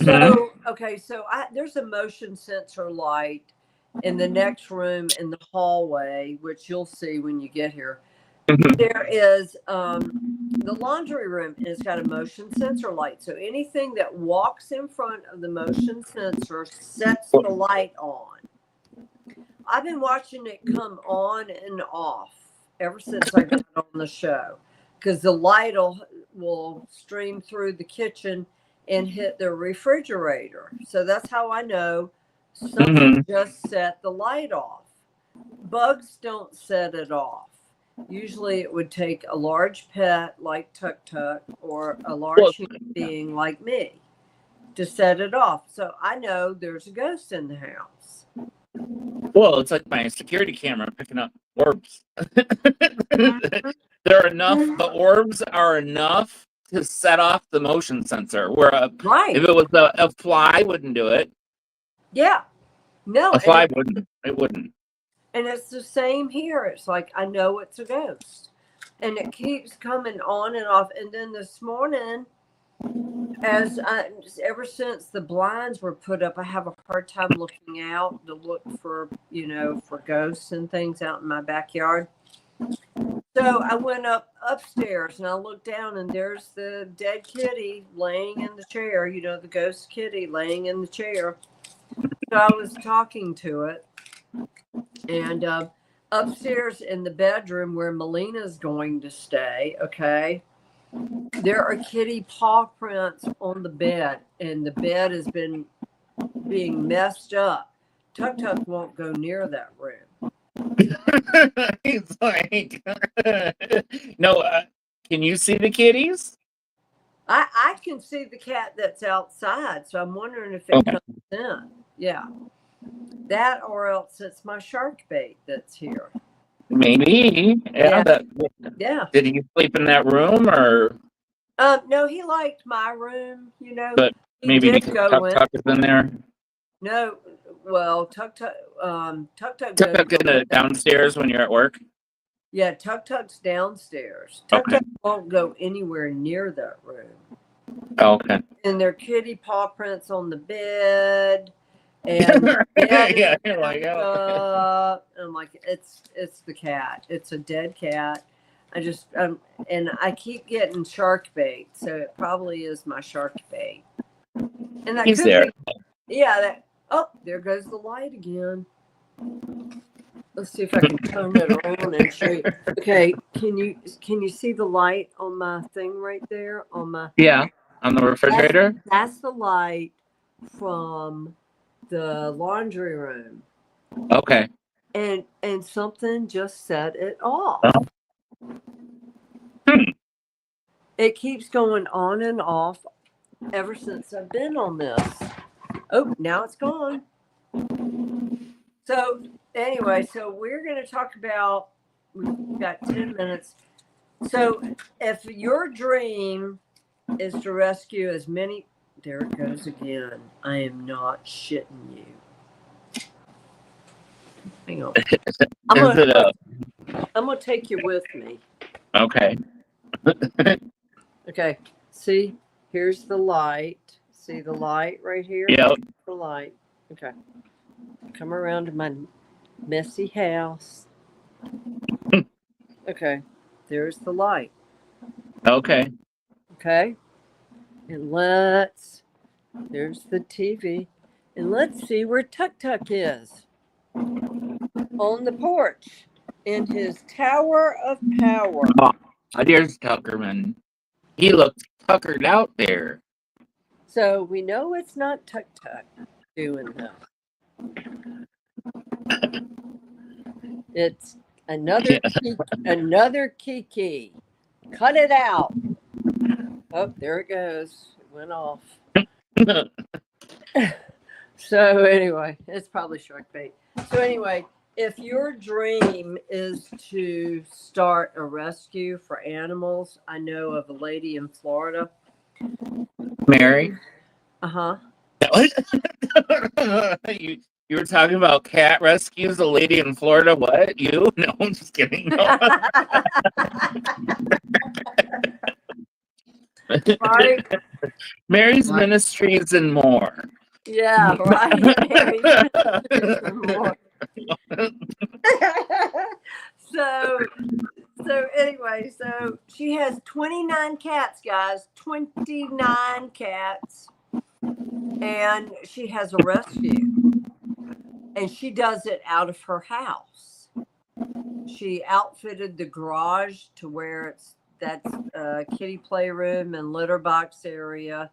So, okay, so there's a motion sensor light in the next room in the hallway, which you'll see when you get here. There is the laundry room, and it's got a motion sensor light. So anything that walks in front of the motion sensor sets the light on. I've been watching it come on and off ever since I got on the show, because the light will stream through the kitchen and hit the refrigerator. So that's how I know something just set the light off. Bugs don't set it off. Usually it would take a large pet like Tuk Tuk or a large human being like me to set it off. So I know there's a ghost in the house. Well, it's like my security camera picking up orbs. They're enough. The orbs are enough to set off the motion sensor. Where if it was a fly, wouldn't do it. Yeah, no, a fly wouldn't. It wouldn't. And it's the same here. It's like I know it's a ghost, and it keeps coming on and off. And then this morning, ever since the blinds were put up, I have a hard time looking out to look for for ghosts and things out in my backyard. So I went upstairs and I looked down, and there's the dead kitty laying in the chair. The ghost kitty laying in the chair. So I was talking to it, and upstairs in the bedroom where Melina's going to stay, okay, there are kitty paw prints on the bed, and the bed has been being messed up. Tuk Tuk won't go near that room. He's like, no, can you see the kitties? I can see the cat that's outside, so I'm wondering if it comes in. Yeah. That, or else it's my shark bait that's here. Maybe. Yeah. Yeah. Did he sleep in that room, or? No, he liked my room, But maybe because Tuk Tuk is in there. No, well, Tuk Tuk in the downstairs when you're at work. Yeah, Tuk Tuk's downstairs. Tuk Tuk won't go anywhere near that room. Okay. And there are kitty paw prints on the bed. And you're like, I'm like, it's the cat. It's a dead cat. I just and I keep getting shark bait, so it probably is my shark bait. And that he's there. There goes the light again. Let's see if I can turn it on and show you. Okay, can you see the light on my thing right there on my? Yeah, on the refrigerator. That's the light from the laundry room. Okay. And something just set it off. It keeps going on and off ever since I've been on this. Oh, now it's gone. So anyway, we're going to talk about, we've got 10 minutes. So if your dream is to rescue as many, there it goes again. I am not shitting you. Hang on. I'm going to take you with me. Okay. Okay. See, here's the light. See the light right here? Yep. The light. Okay. Come around to my messy house. Okay. There's the light. Okay. Okay. And there's the TV. And let's see where Tuk Tuk is. On the porch. In his tower of power. Oh, there's Tuckerman. He looks tuckered out there. So we know it's not Tuk Tuk doing that. It's another Kiki. Cut it out. Oh, there it goes. It went off. So anyway, it's probably shark bait. So anyway, if your dream is to start a rescue for animals, I know of a lady in Florida. Mary? Uh-huh. You were talking about cat rescues, a lady in Florida. What? You? No, I'm just kidding. No. Right? Mary's Ministries and more. Yeah, right. Mary's Ministries and more. so anyway, so she has 29 cats, guys. 29 cats. And she has a rescue. And she does it out of her house. She outfitted the garage to where that's a kitty playroom and litter box area.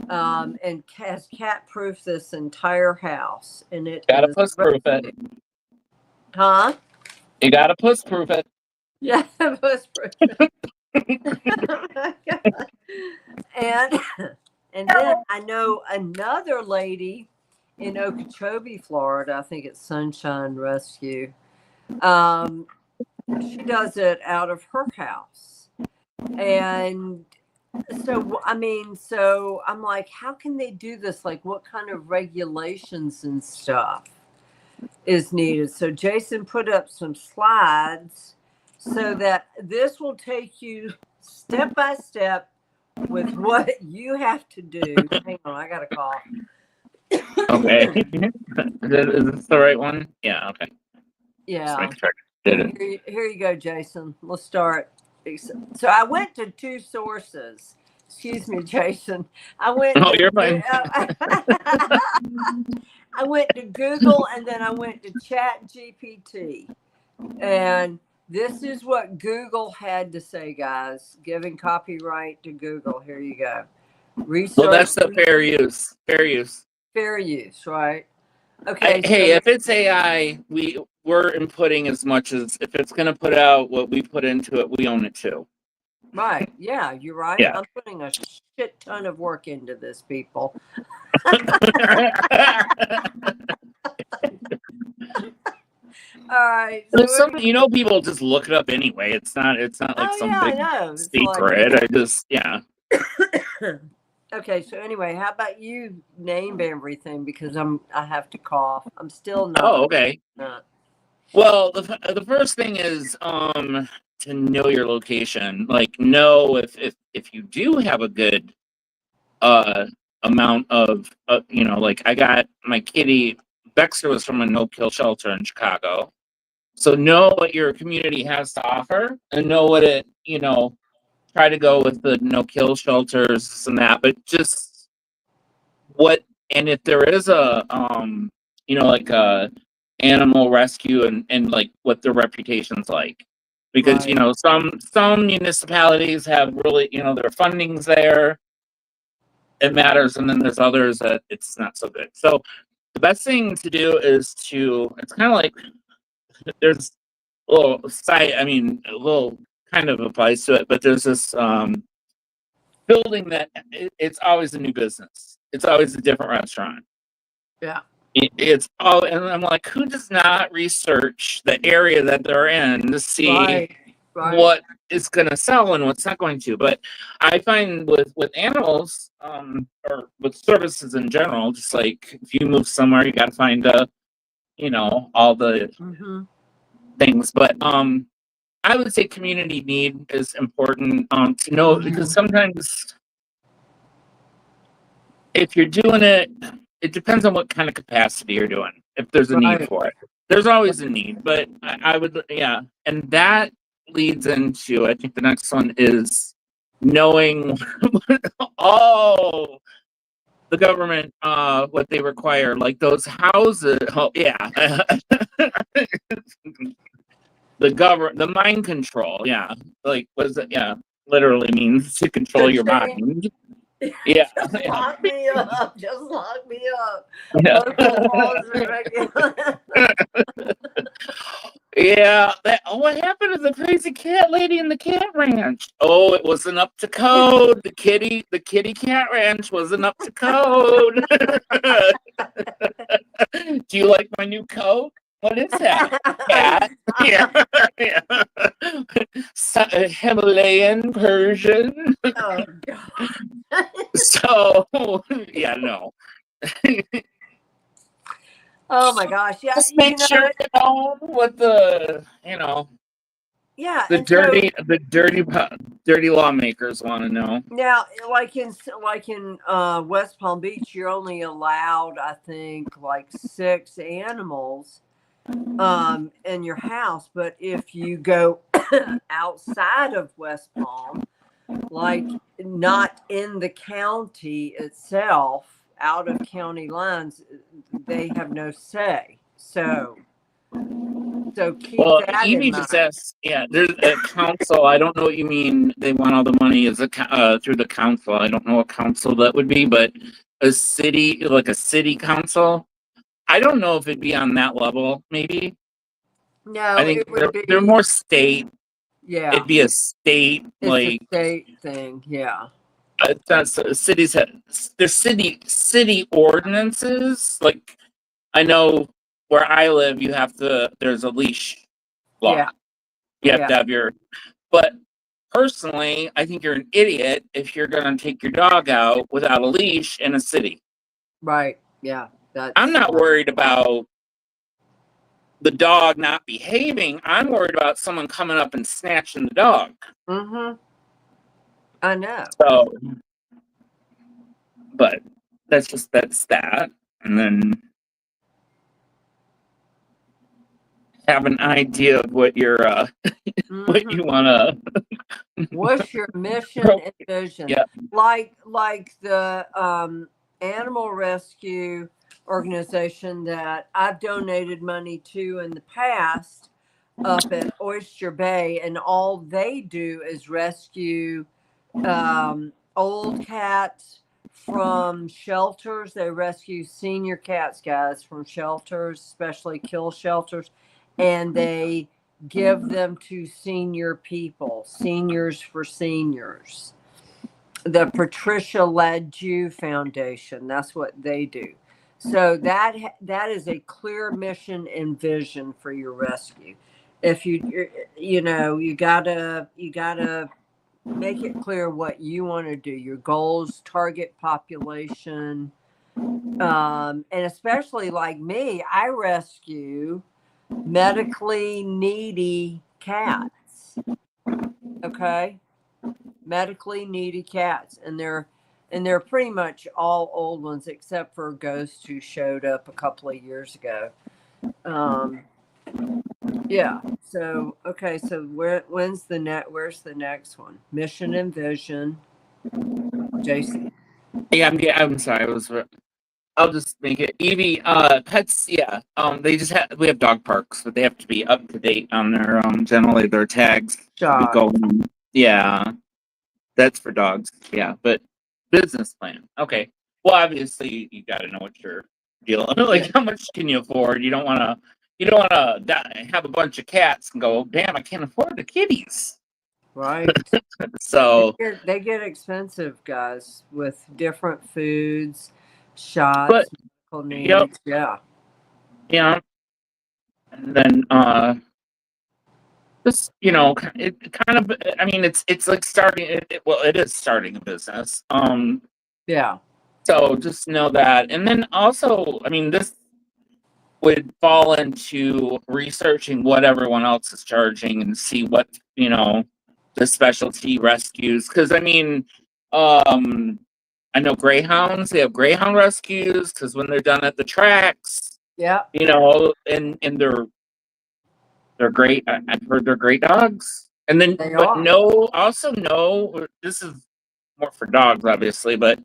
And has cat proof this entire house. And it Gotta is puss proof it. Huh? You gotta puss proof it. Yeah, puss proof. Oh my God. And then I know another lady in Okeechobee, Florida. I think it's Sunshine Rescue. She does it out of her house. And so, I mean, so I'm like, how can they do this? Like, what kind of regulations and stuff is needed? So Jason put up some slides so that this will take you step by step with what you have to do. Hang on, I got a call. Okay. Is this the right one? Yeah, okay. Yeah. Just make sure I did it. Here you go, Jason. Let's start. So I went to two sources. Excuse me, Jason. I went. Oh, you're fine. I went to Google and then I went to Chat GPT. And this is what Google had to say, guys. Giving copyright to Google. Here you go. Research. Well, that's the fair use. Fair use. Fair use, right? Okay. Hey, if it's AI, we're inputting as much as if it's going to put out what we put into it, we own it too. Right. Yeah, you're right. Yeah. I'm putting a shit ton of work into this, people. All right. So people just look it up anyway. It's not like some big secret. Okay, so anyway, how about you name everything because I have to cough. I'm still not. Oh, okay. Well, the first thing is to know your location. Like know if you do have a good amount of like I got my kitty Baxter was from a no-kill shelter in Chicago. So know what your community has to offer and know what it, try to go with the no-kill shelters and that, but just and if there is a, like a animal rescue and like what their reputation's like, because, Right. some municipalities have really, their funding's there, it matters. And then there's others that it's not so good. So the best thing to do is it's kind of like, there's a little a little kind of applies to it, but there's this building that it's always a new business. It's always a different restaurant. Yeah. It's all, and I'm like, who does not research the area that they're in to see Right. what is going to sell and what's not going to? But I find with animals, or with services in general, just like if you move somewhere, you got to find all the things. But I would say community need is important to know, because sometimes if you're doing it, it depends on what kind of capacity you're doing. If there's a need for it, there's always a need. But I would, and that leads into, I think the next one is knowing the government, what they require, like those houses. Oh yeah. The mind control, like what is it? Yeah, literally means to control your mind. Yeah, just lock me up. Just lock me up. Yeah. Local laws and regulations. Yeah. What happened to the crazy cat lady in the cat ranch? Oh, it wasn't up to code. The kitty cat ranch wasn't up to code. Do you like my new coat? What is that? Cat? Yeah. Himalayan Persian. Oh God. So no. Oh my gosh. Yeah. Just make sure what the Yeah. the dirty dirty lawmakers want to know. Now, like in West Palm Beach, you're only allowed, I think, like 6 animals in your house. But if you go outside of West Palm, like not in the county itself, out of county lines, they have no say. So keep Well, that in Evie mind. just asked, yeah, there's a council. I don't know what you mean. They want all the money as through the council. I don't know what council that would be, but a city, like a city council. I don't know if it'd be on that level. Maybe No, I think it would be. they're more state. Yeah, It'd be a state, it's like a state thing. Yeah, that's cities. There's city ordinances. Like I know where I live, you have to. There's a leash law. yeah, You have yeah. to have your. But personally, I think you're an idiot if you're going to take your dog out without a leash in a city. Right. Yeah. I'm not worried about the dog not behaving. I'm worried about someone coming up and snatching the dog. Mm-hmm. I know. So, but that's that. And then have an idea of what your what you want to. What's your mission and vision? Yeah. Like the animal rescue organization that I've donated money to in the past up at Oyster Bay, and all they do is rescue old cats from shelters. They rescue senior cats, guys, from shelters, especially kill shelters, and they give them to senior people, seniors for seniors. The Patricia Ladue Foundation, that's what they do. So that is a clear mission and vision for your rescue. If you gotta make it clear what you want to do, your goals, target population, and especially like me, I rescue medically needy cats. Okay, medically needy cats, and they're pretty much all old ones except for Ghost, who showed up a couple of years ago. Yeah. So okay. So where's the next one? Mission and vision. Jason. Yeah, I'm sorry. I'll just make it Evie. Pets. Yeah. We have dog parks, but they have to be up to date on their generally their tags. Shot. Yeah, that's for dogs. Yeah, but business plan. Okay. Well, obviously you got to know what you're dealing. Like, how much can you afford? You don't want to. You don't want to have a bunch of cats and go, damn, I can't afford the kitties. Right. So they get expensive, guys, with different foods, shots, but, medical needs. Yep. Yeah. Yeah. And then just it kind of, I mean, it's like starting it is starting a business. Yeah. So just know that. And then also, I mean, this would fall into researching what everyone else is charging and see what, the specialty rescues. Because, I mean, I know greyhounds, they have greyhound rescues because when they're done at the tracks, Yeah. and they're great. I've heard they're great dogs. And then, They but are. also know, this is more for dogs, obviously, but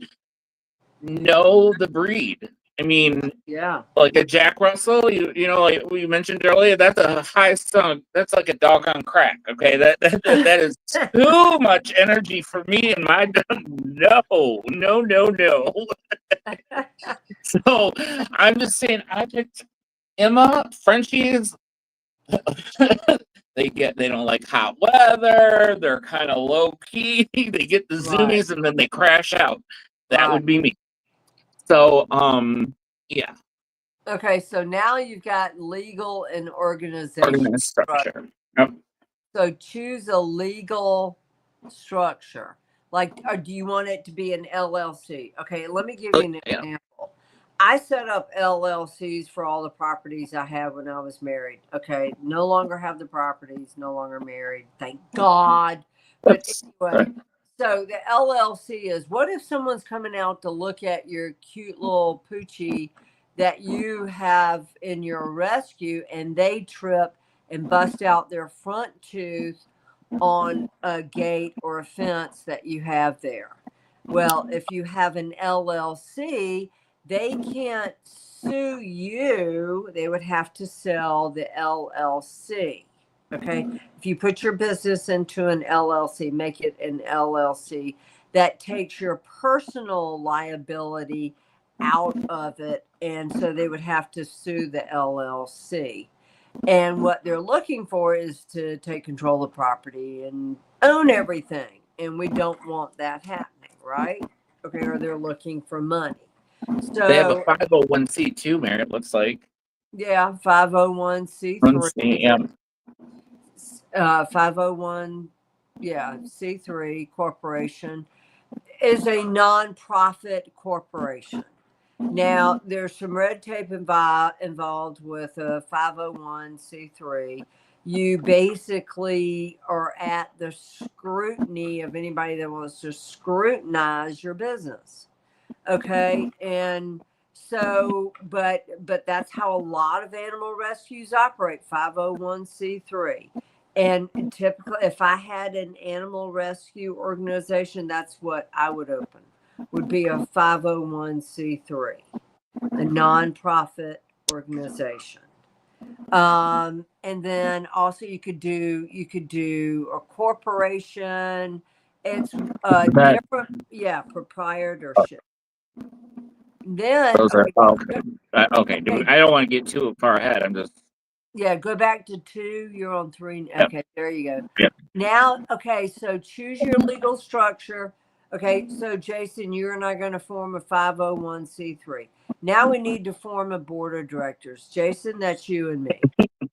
know the breed. I mean, Yeah. like a Jack Russell, like we mentioned earlier, that's a high song. That's like a dog on crack. Okay, that is too much energy for me and my dog. No. So I'm just saying, I picked Emma. Frenchies, they don't like hot weather. They're kind of low key. They get the zoomies and then they crash out. That would be me. So, yeah. Okay, so now you've got legal and organization structure. Yep. So choose a legal structure. Like, or do you want it to be an LLC? Okay, let me give you an example. I set up LLCs for all the properties I had when I was married. Okay, no longer have the properties, no longer married. Thank God. But That's anyway, so the LLC is, what if someone's coming out to look at your cute little poochie that you have in your rescue and they trip and bust out their front tooth on a gate or a fence that you have there? Well, if you have an LLC, they can't sue you. They would have to sell the LLC. Okay. If you put your business into an LLC, make it an LLC, that takes your personal liability out of it. And so they would have to sue the LLC. And what they're looking for is to take control of property and own everything. And we don't want that happening, right? Okay. Or they're looking for money. they have a So, 501c2, Mary. It looks like. yeah, 501c3. Yeah. 501, yeah, C3 corporation is a nonprofit corporation. Now, there's some red tape involved with a 501c3. You basically are at the scrutiny of anybody that wants to scrutinize your business. Okay. And so, but that's how a lot of animal rescues operate, 501c3. And typically, if I had an animal rescue organization, that's what I would open, would be a 501c3, a nonprofit organization. And then also you could do a corporation. It's different, yeah, proprietorship. Then Those are okay. Okay. I don't want to get too far ahead. I'm just. Yeah, go back to 2. You're on 3. Yep. Okay, there you go. Yep. Now, okay, so choose your legal structure. Okay, so Jason, you and I are going to form a 501c3. Now we need to form a board of directors. Jason, that's you and me.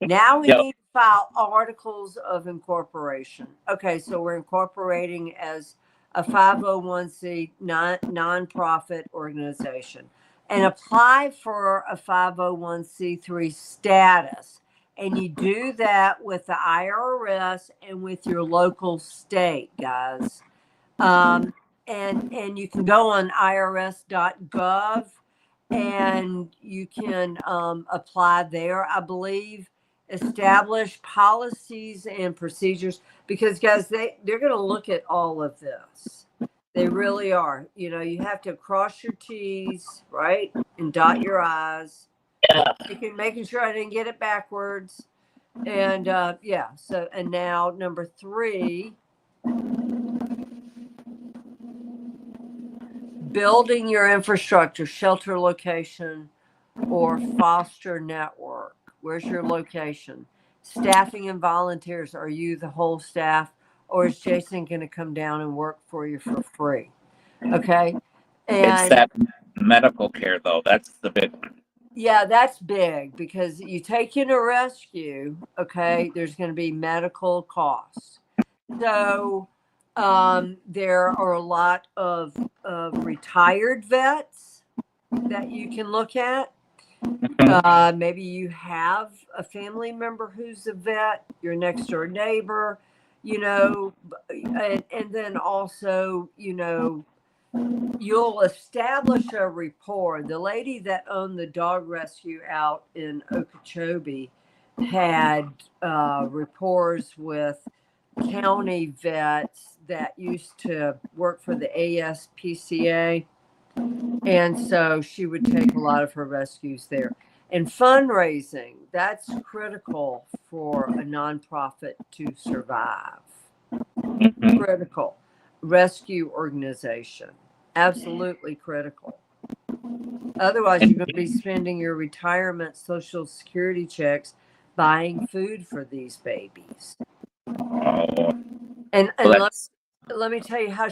Now we need to file articles of incorporation. Okay, so we're incorporating as a 501c nonprofit organization and apply for a 501c3 status. And you do that with the IRS and with your local state, guys. And you can go on irs.gov and you can apply there, I believe. Establish policies and procedures, because guys, they're going to look at all of this. They really are. You know, you have to cross your T's, right, and dot your I's. Yeah. Making sure I didn't get it backwards. And yeah, so, and now number 3, building your infrastructure, shelter location, or foster network. Where's your location? Staffing and volunteers. Are you the whole staff, or is Jason going to come down and work for you for free? Okay. And It's that medical care, though. That's the big one. Yeah, that's big, because you take in a rescue, okay, there's going to be medical costs. So there are a lot of retired vets that you can look at. Maybe you have a family member who's a vet, your next door neighbor, you know, and then also, you know, you'll establish a rapport. The lady that owned the dog rescue out in Okeechobee had rapports with county vets that used to work for the ASPCA. And so she would take a lot of her rescues there. And fundraising, that's critical for a nonprofit to survive. Critical. Rescue organization, absolutely critical. Otherwise, you're going to be spending your retirement Social Security checks buying food for these babies. And let me tell you how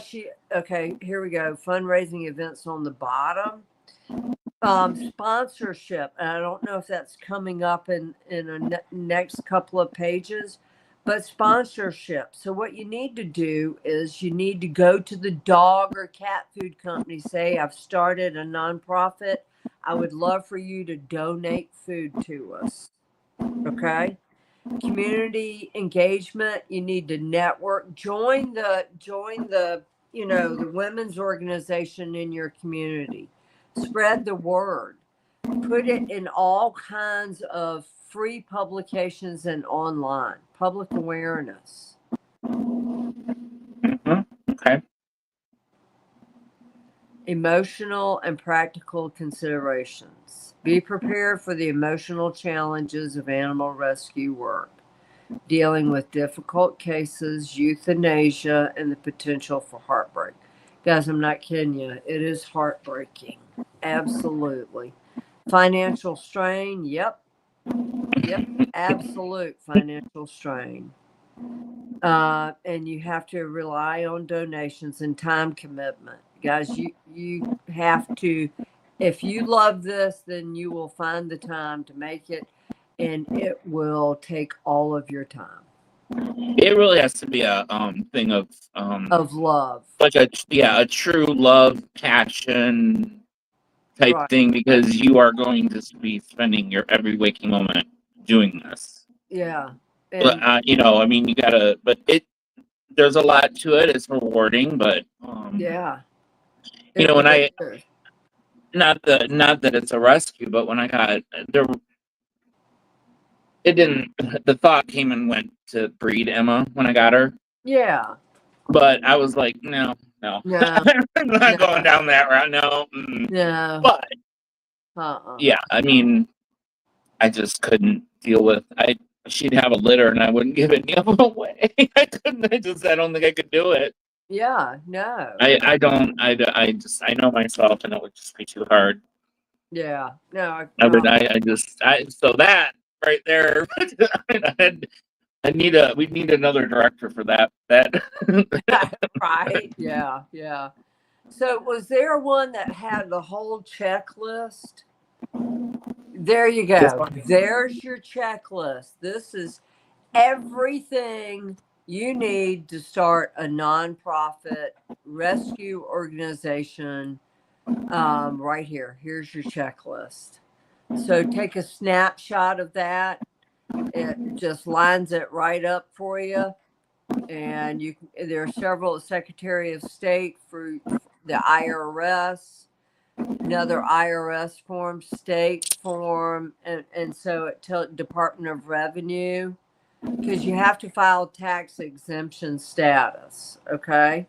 okay, here we go. Fundraising events on the bottom. Sponsorship. And I don't know if that's coming up in a next couple of pages, but sponsorship. So what you need to do is you need to go to the dog or cat food company, say, I've started a nonprofit. I would love for you to donate food to us. Okay. Community engagement. You need to network. Join the the women's organization in your community. Spread the word. Put it in all kinds of free publications and online. Public awareness. Okay. Emotional and practical considerations. Be prepared for the emotional challenges of animal rescue work, dealing with difficult cases, euthanasia, and the potential for heartbreak. Guys, I'm not kidding you. It is heartbreaking. Absolutely. Financial strain. Yep. Absolute financial strain. And you have to rely on donations and time commitment. Guys, you have to, if you love this, then you will find the time to make it, and it will take all of your time. It really has to be a thing of love. like a true love, passion type Right. thing, because you are going to be spending your every waking moment doing this. Yeah. But I mean, you gotta, but there's a lot to it. It's rewarding, but yeah. when not that it's a rescue, but when I got there, the thought came and went to breed Emma when I got her. Yeah. But I was like, no. I'm not going down that route. No. No. But yeah, I mean, I just couldn't deal with. She'd have a litter, and I wouldn't give any of them away. I couldn't. I don't think I could do it. Yeah. No. I don't. I know myself, and it would just be too hard. Yeah. No. So that right there. We need another director for that. Right. Yeah. Yeah. So was there one that had the whole checklist? There you go. There's your checklist. This is everything you need to start a nonprofit rescue organization. Right here. Here's your checklist. So take a snapshot of that. It just lines it right up for you. And there are several Secretary of State for the IRS, another IRS form, state form, and so it tells Department of Revenue, because you have to file tax exemption status, okay?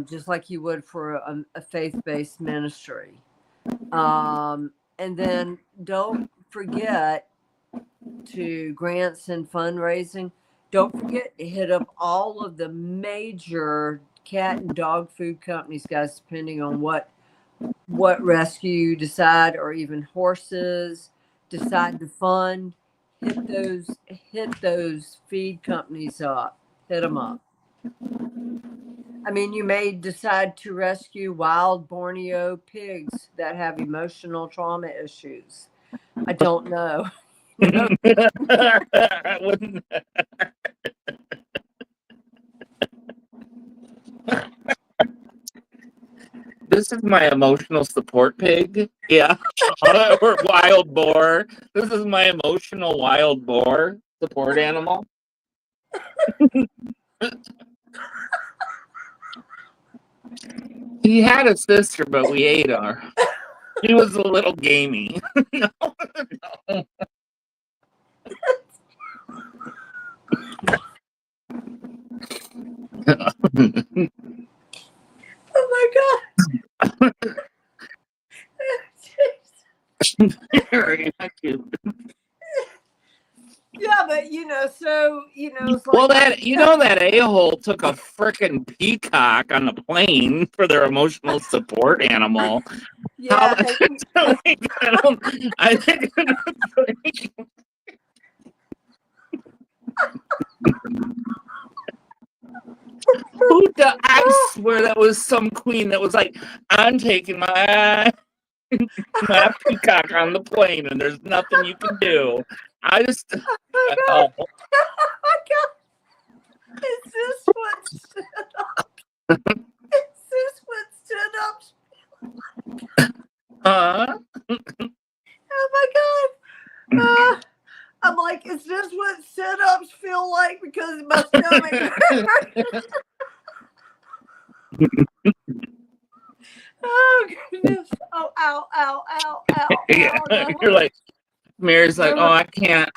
Just like you would for a faith-based ministry. And then don't forget to grants and fundraising. Don't forget to hit up all of the major cat and dog food companies, guys, depending on what rescue you decide, or even horses decide to fund. Hit those feed companies up. Hit them up. I mean, you may decide to rescue wild Borneo pigs that have emotional trauma issues. I don't know. I wouldn't. This is my emotional support pig. Yeah. Or wild boar. This is my emotional wild boar support animal. He had a sister, but we ate her. She was a little gamey. No. Oh my God. Yeah, but so it's like, well, that a-hole took a frickin' peacock on the plane for their emotional support animal. Yeah. I think I swear that was some queen that was like, I'm taking my peacock on the plane, and there's nothing you can do. I just. Oh my God. Is this what stood up? Is this what stood up? Oh my God. I'm like, is this what feel like because my stomach hurt. Oh goodness! Oh, ow, ow, ow, ow, Yeah, ow! you're like, Mary's like, oh, No. I can't.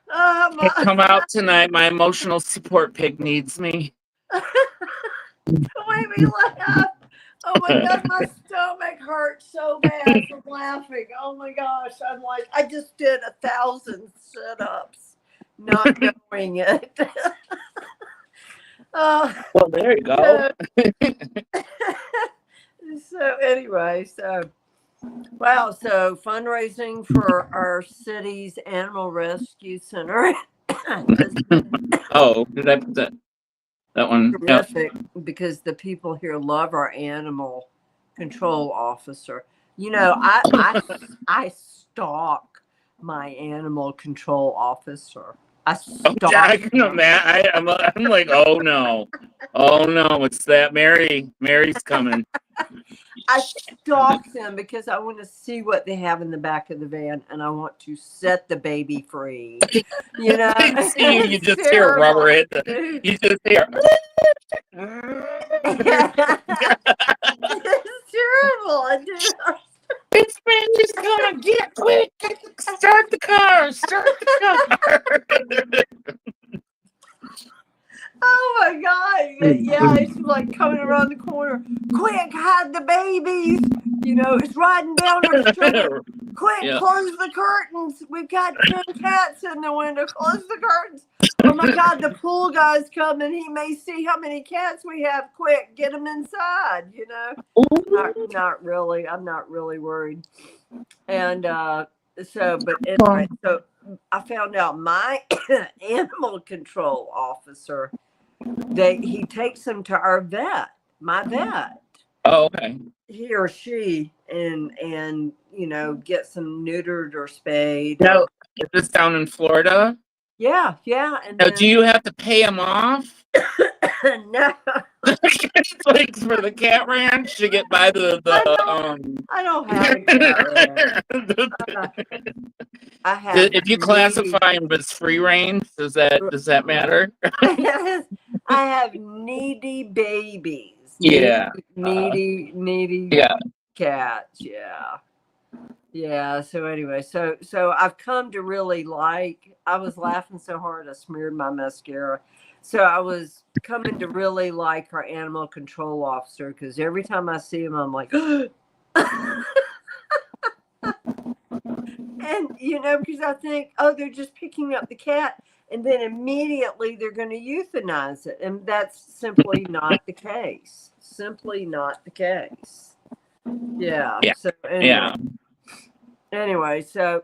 My, Come out tonight. My emotional support pig needs me. don't make me laugh. Oh my god, my stomach hurts so bad from laughing. Oh my gosh, I'm like, I just did 1,000 sit-ups, not knowing it. Oh, Well, there you go. so anyway, so wow, so fundraising for our city's animal rescue center has been Oh, did I put that one? Yep. terrific because the people here love our animal control officer. You know, I stalk my animal control officer. I Oh, stalk I can him. imagine. I'm like, oh no, it's that Mary's coming. I stalk them because I want to see what they have in the back of the van and I want to set the baby free. You know, you it's just hear terrible. rubber hit. You just hear. It's terrible. I do. It's Mary's gonna get quick. Start the car. Oh my god. Yeah, it's like coming around the corner. Quick, hide the babies. You know, it's riding down our street. Quick, Yeah. close the curtains. We've got 10 cats in the window. Close the curtains. Oh my god, the pool guy's coming. He may see how many cats we have. Quick, get them inside, you know. Not really. I'm not really worried. And but anyway, so I found out my animal control officer, he takes them to our vet, my vet. Oh, okay. He or she, and you know, gets them neutered or spayed. Now, is this down in Florida? Yeah. And Now, then, do you have to pay them off? no, It's like for the cat ranch to get by the I don't have a cat ranch. I have If you classify them as free range, does that matter? I have needy babies. Yeah. Needy Yeah. cats. Yeah. So anyway, so I've come to really like. I was laughing so hard I smeared my mascara. So I was coming to really like our animal control officer because every time I see him, I'm like, and you know, because I think, oh, they're just picking up the cat, and then immediately they're going to euthanize it, and that's simply not the case. Simply not the case. Yeah. So anyway, so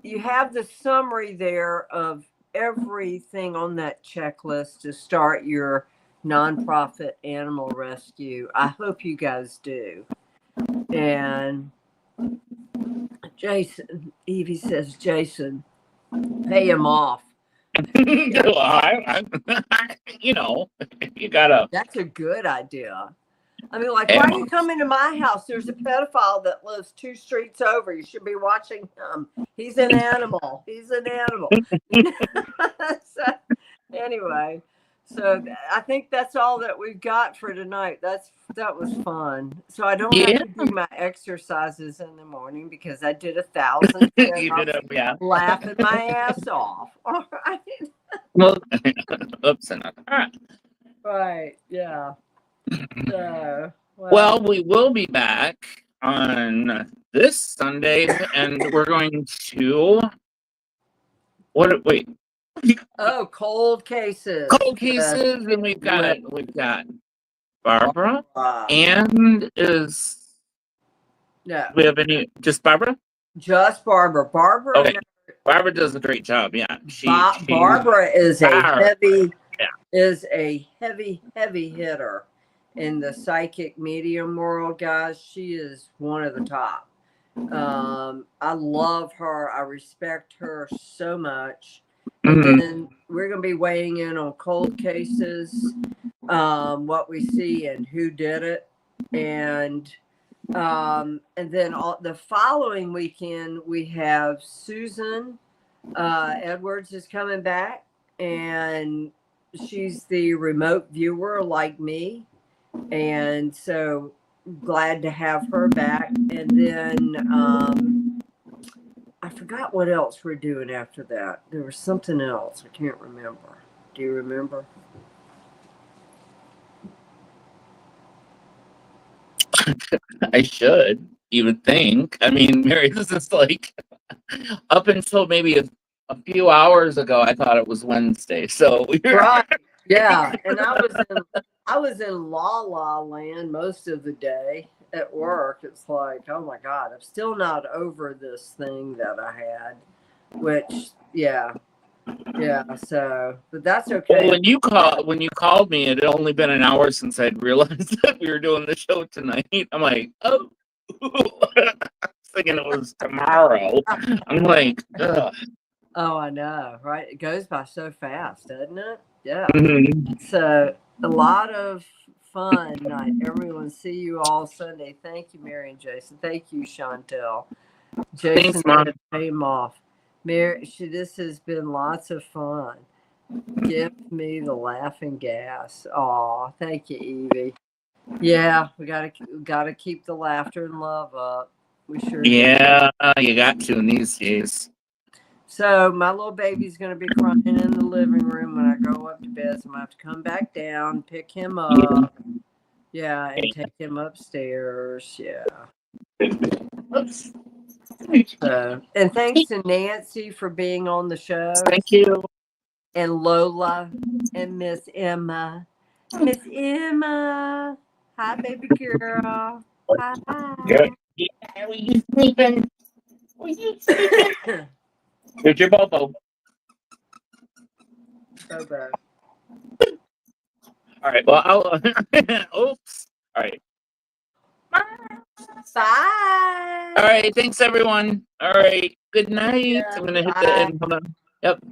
you have the summary there of everything on that checklist to start your nonprofit animal rescue. I hope you guys do. And Evie says, Jason, pay him off. You know, you gotta. That's a good idea. I mean, like, why are you coming to my house? There's a pedophile that lives 2 streets over. You should be watching him. He's an animal. So, anyway, so I think that's all that we've got for tonight. That was fun. So I don't have to do my exercises in the morning because I did 1,000. You did it, yeah. Laughing my ass off. All right. Well, oops, all right. Right. Yeah. So, well, we will be back on this Sunday, and we're going to wait. Oh, cold cases. And we've got Barbara, and no. We have any? Just Barbara. Just Barbara. Barbara. Okay. Barbara does a great job. Yeah. Barbara is a heavy hitter in the psychic medium world, guys. She is one of the top. I love her. I respect her so much. And then we're going to be weighing in on cold cases, what we see and who did it. And then the following weekend, we have Susan Edwards is coming back, and she's the remote viewer like me. And so glad to have her back. And then I forgot what else we're doing after that. There was something else. I can't remember. Do you remember? I should. You would think. I mean, Mary, this is like up until maybe a few hours ago, I thought it was Wednesday. So Right. Yeah. And I was in La La Land most of the day at work. It's like, oh my God, I'm still not over this thing that I had. Which, yeah. So, but that's okay. Well, when you called me, it had only been an hour since I'd realized that we were doing the show tonight. I'm like, oh, I was thinking it was tomorrow. I'm like, ugh. Oh, I know, right? It goes by so fast, doesn't it? Yeah. Mhm. So a lot of fun night. Everyone, see you all Sunday. Thank you, Mary and Jason. Thank you, Chantel. Jason Thanks, Mom. came off. Mary, this has been lots of fun. Give me the laughing gas. Aw, thank you, Evie. Yeah, we gotta keep the laughter and love up. We sure do. Yeah, you got to in these days. So my little baby's gonna be crying in the living room when I go up to bed. So I'm gonna have to come back down, pick him up. Yeah, and take him upstairs. Yeah. So, and thanks to Nancy for being on the show. Thank you. And Lola and Miss Emma. Miss Emma. Hi, baby girl. Hi. Good. Yeah, were you sleeping? Were you sleeping? Here's your Bobo. Bobo. All right. Well, I'll. Oops. All right. Bye. All right. Thanks, everyone. All right. Good night. Yeah, I'm gonna hit bye. the end. Hold on. Yep.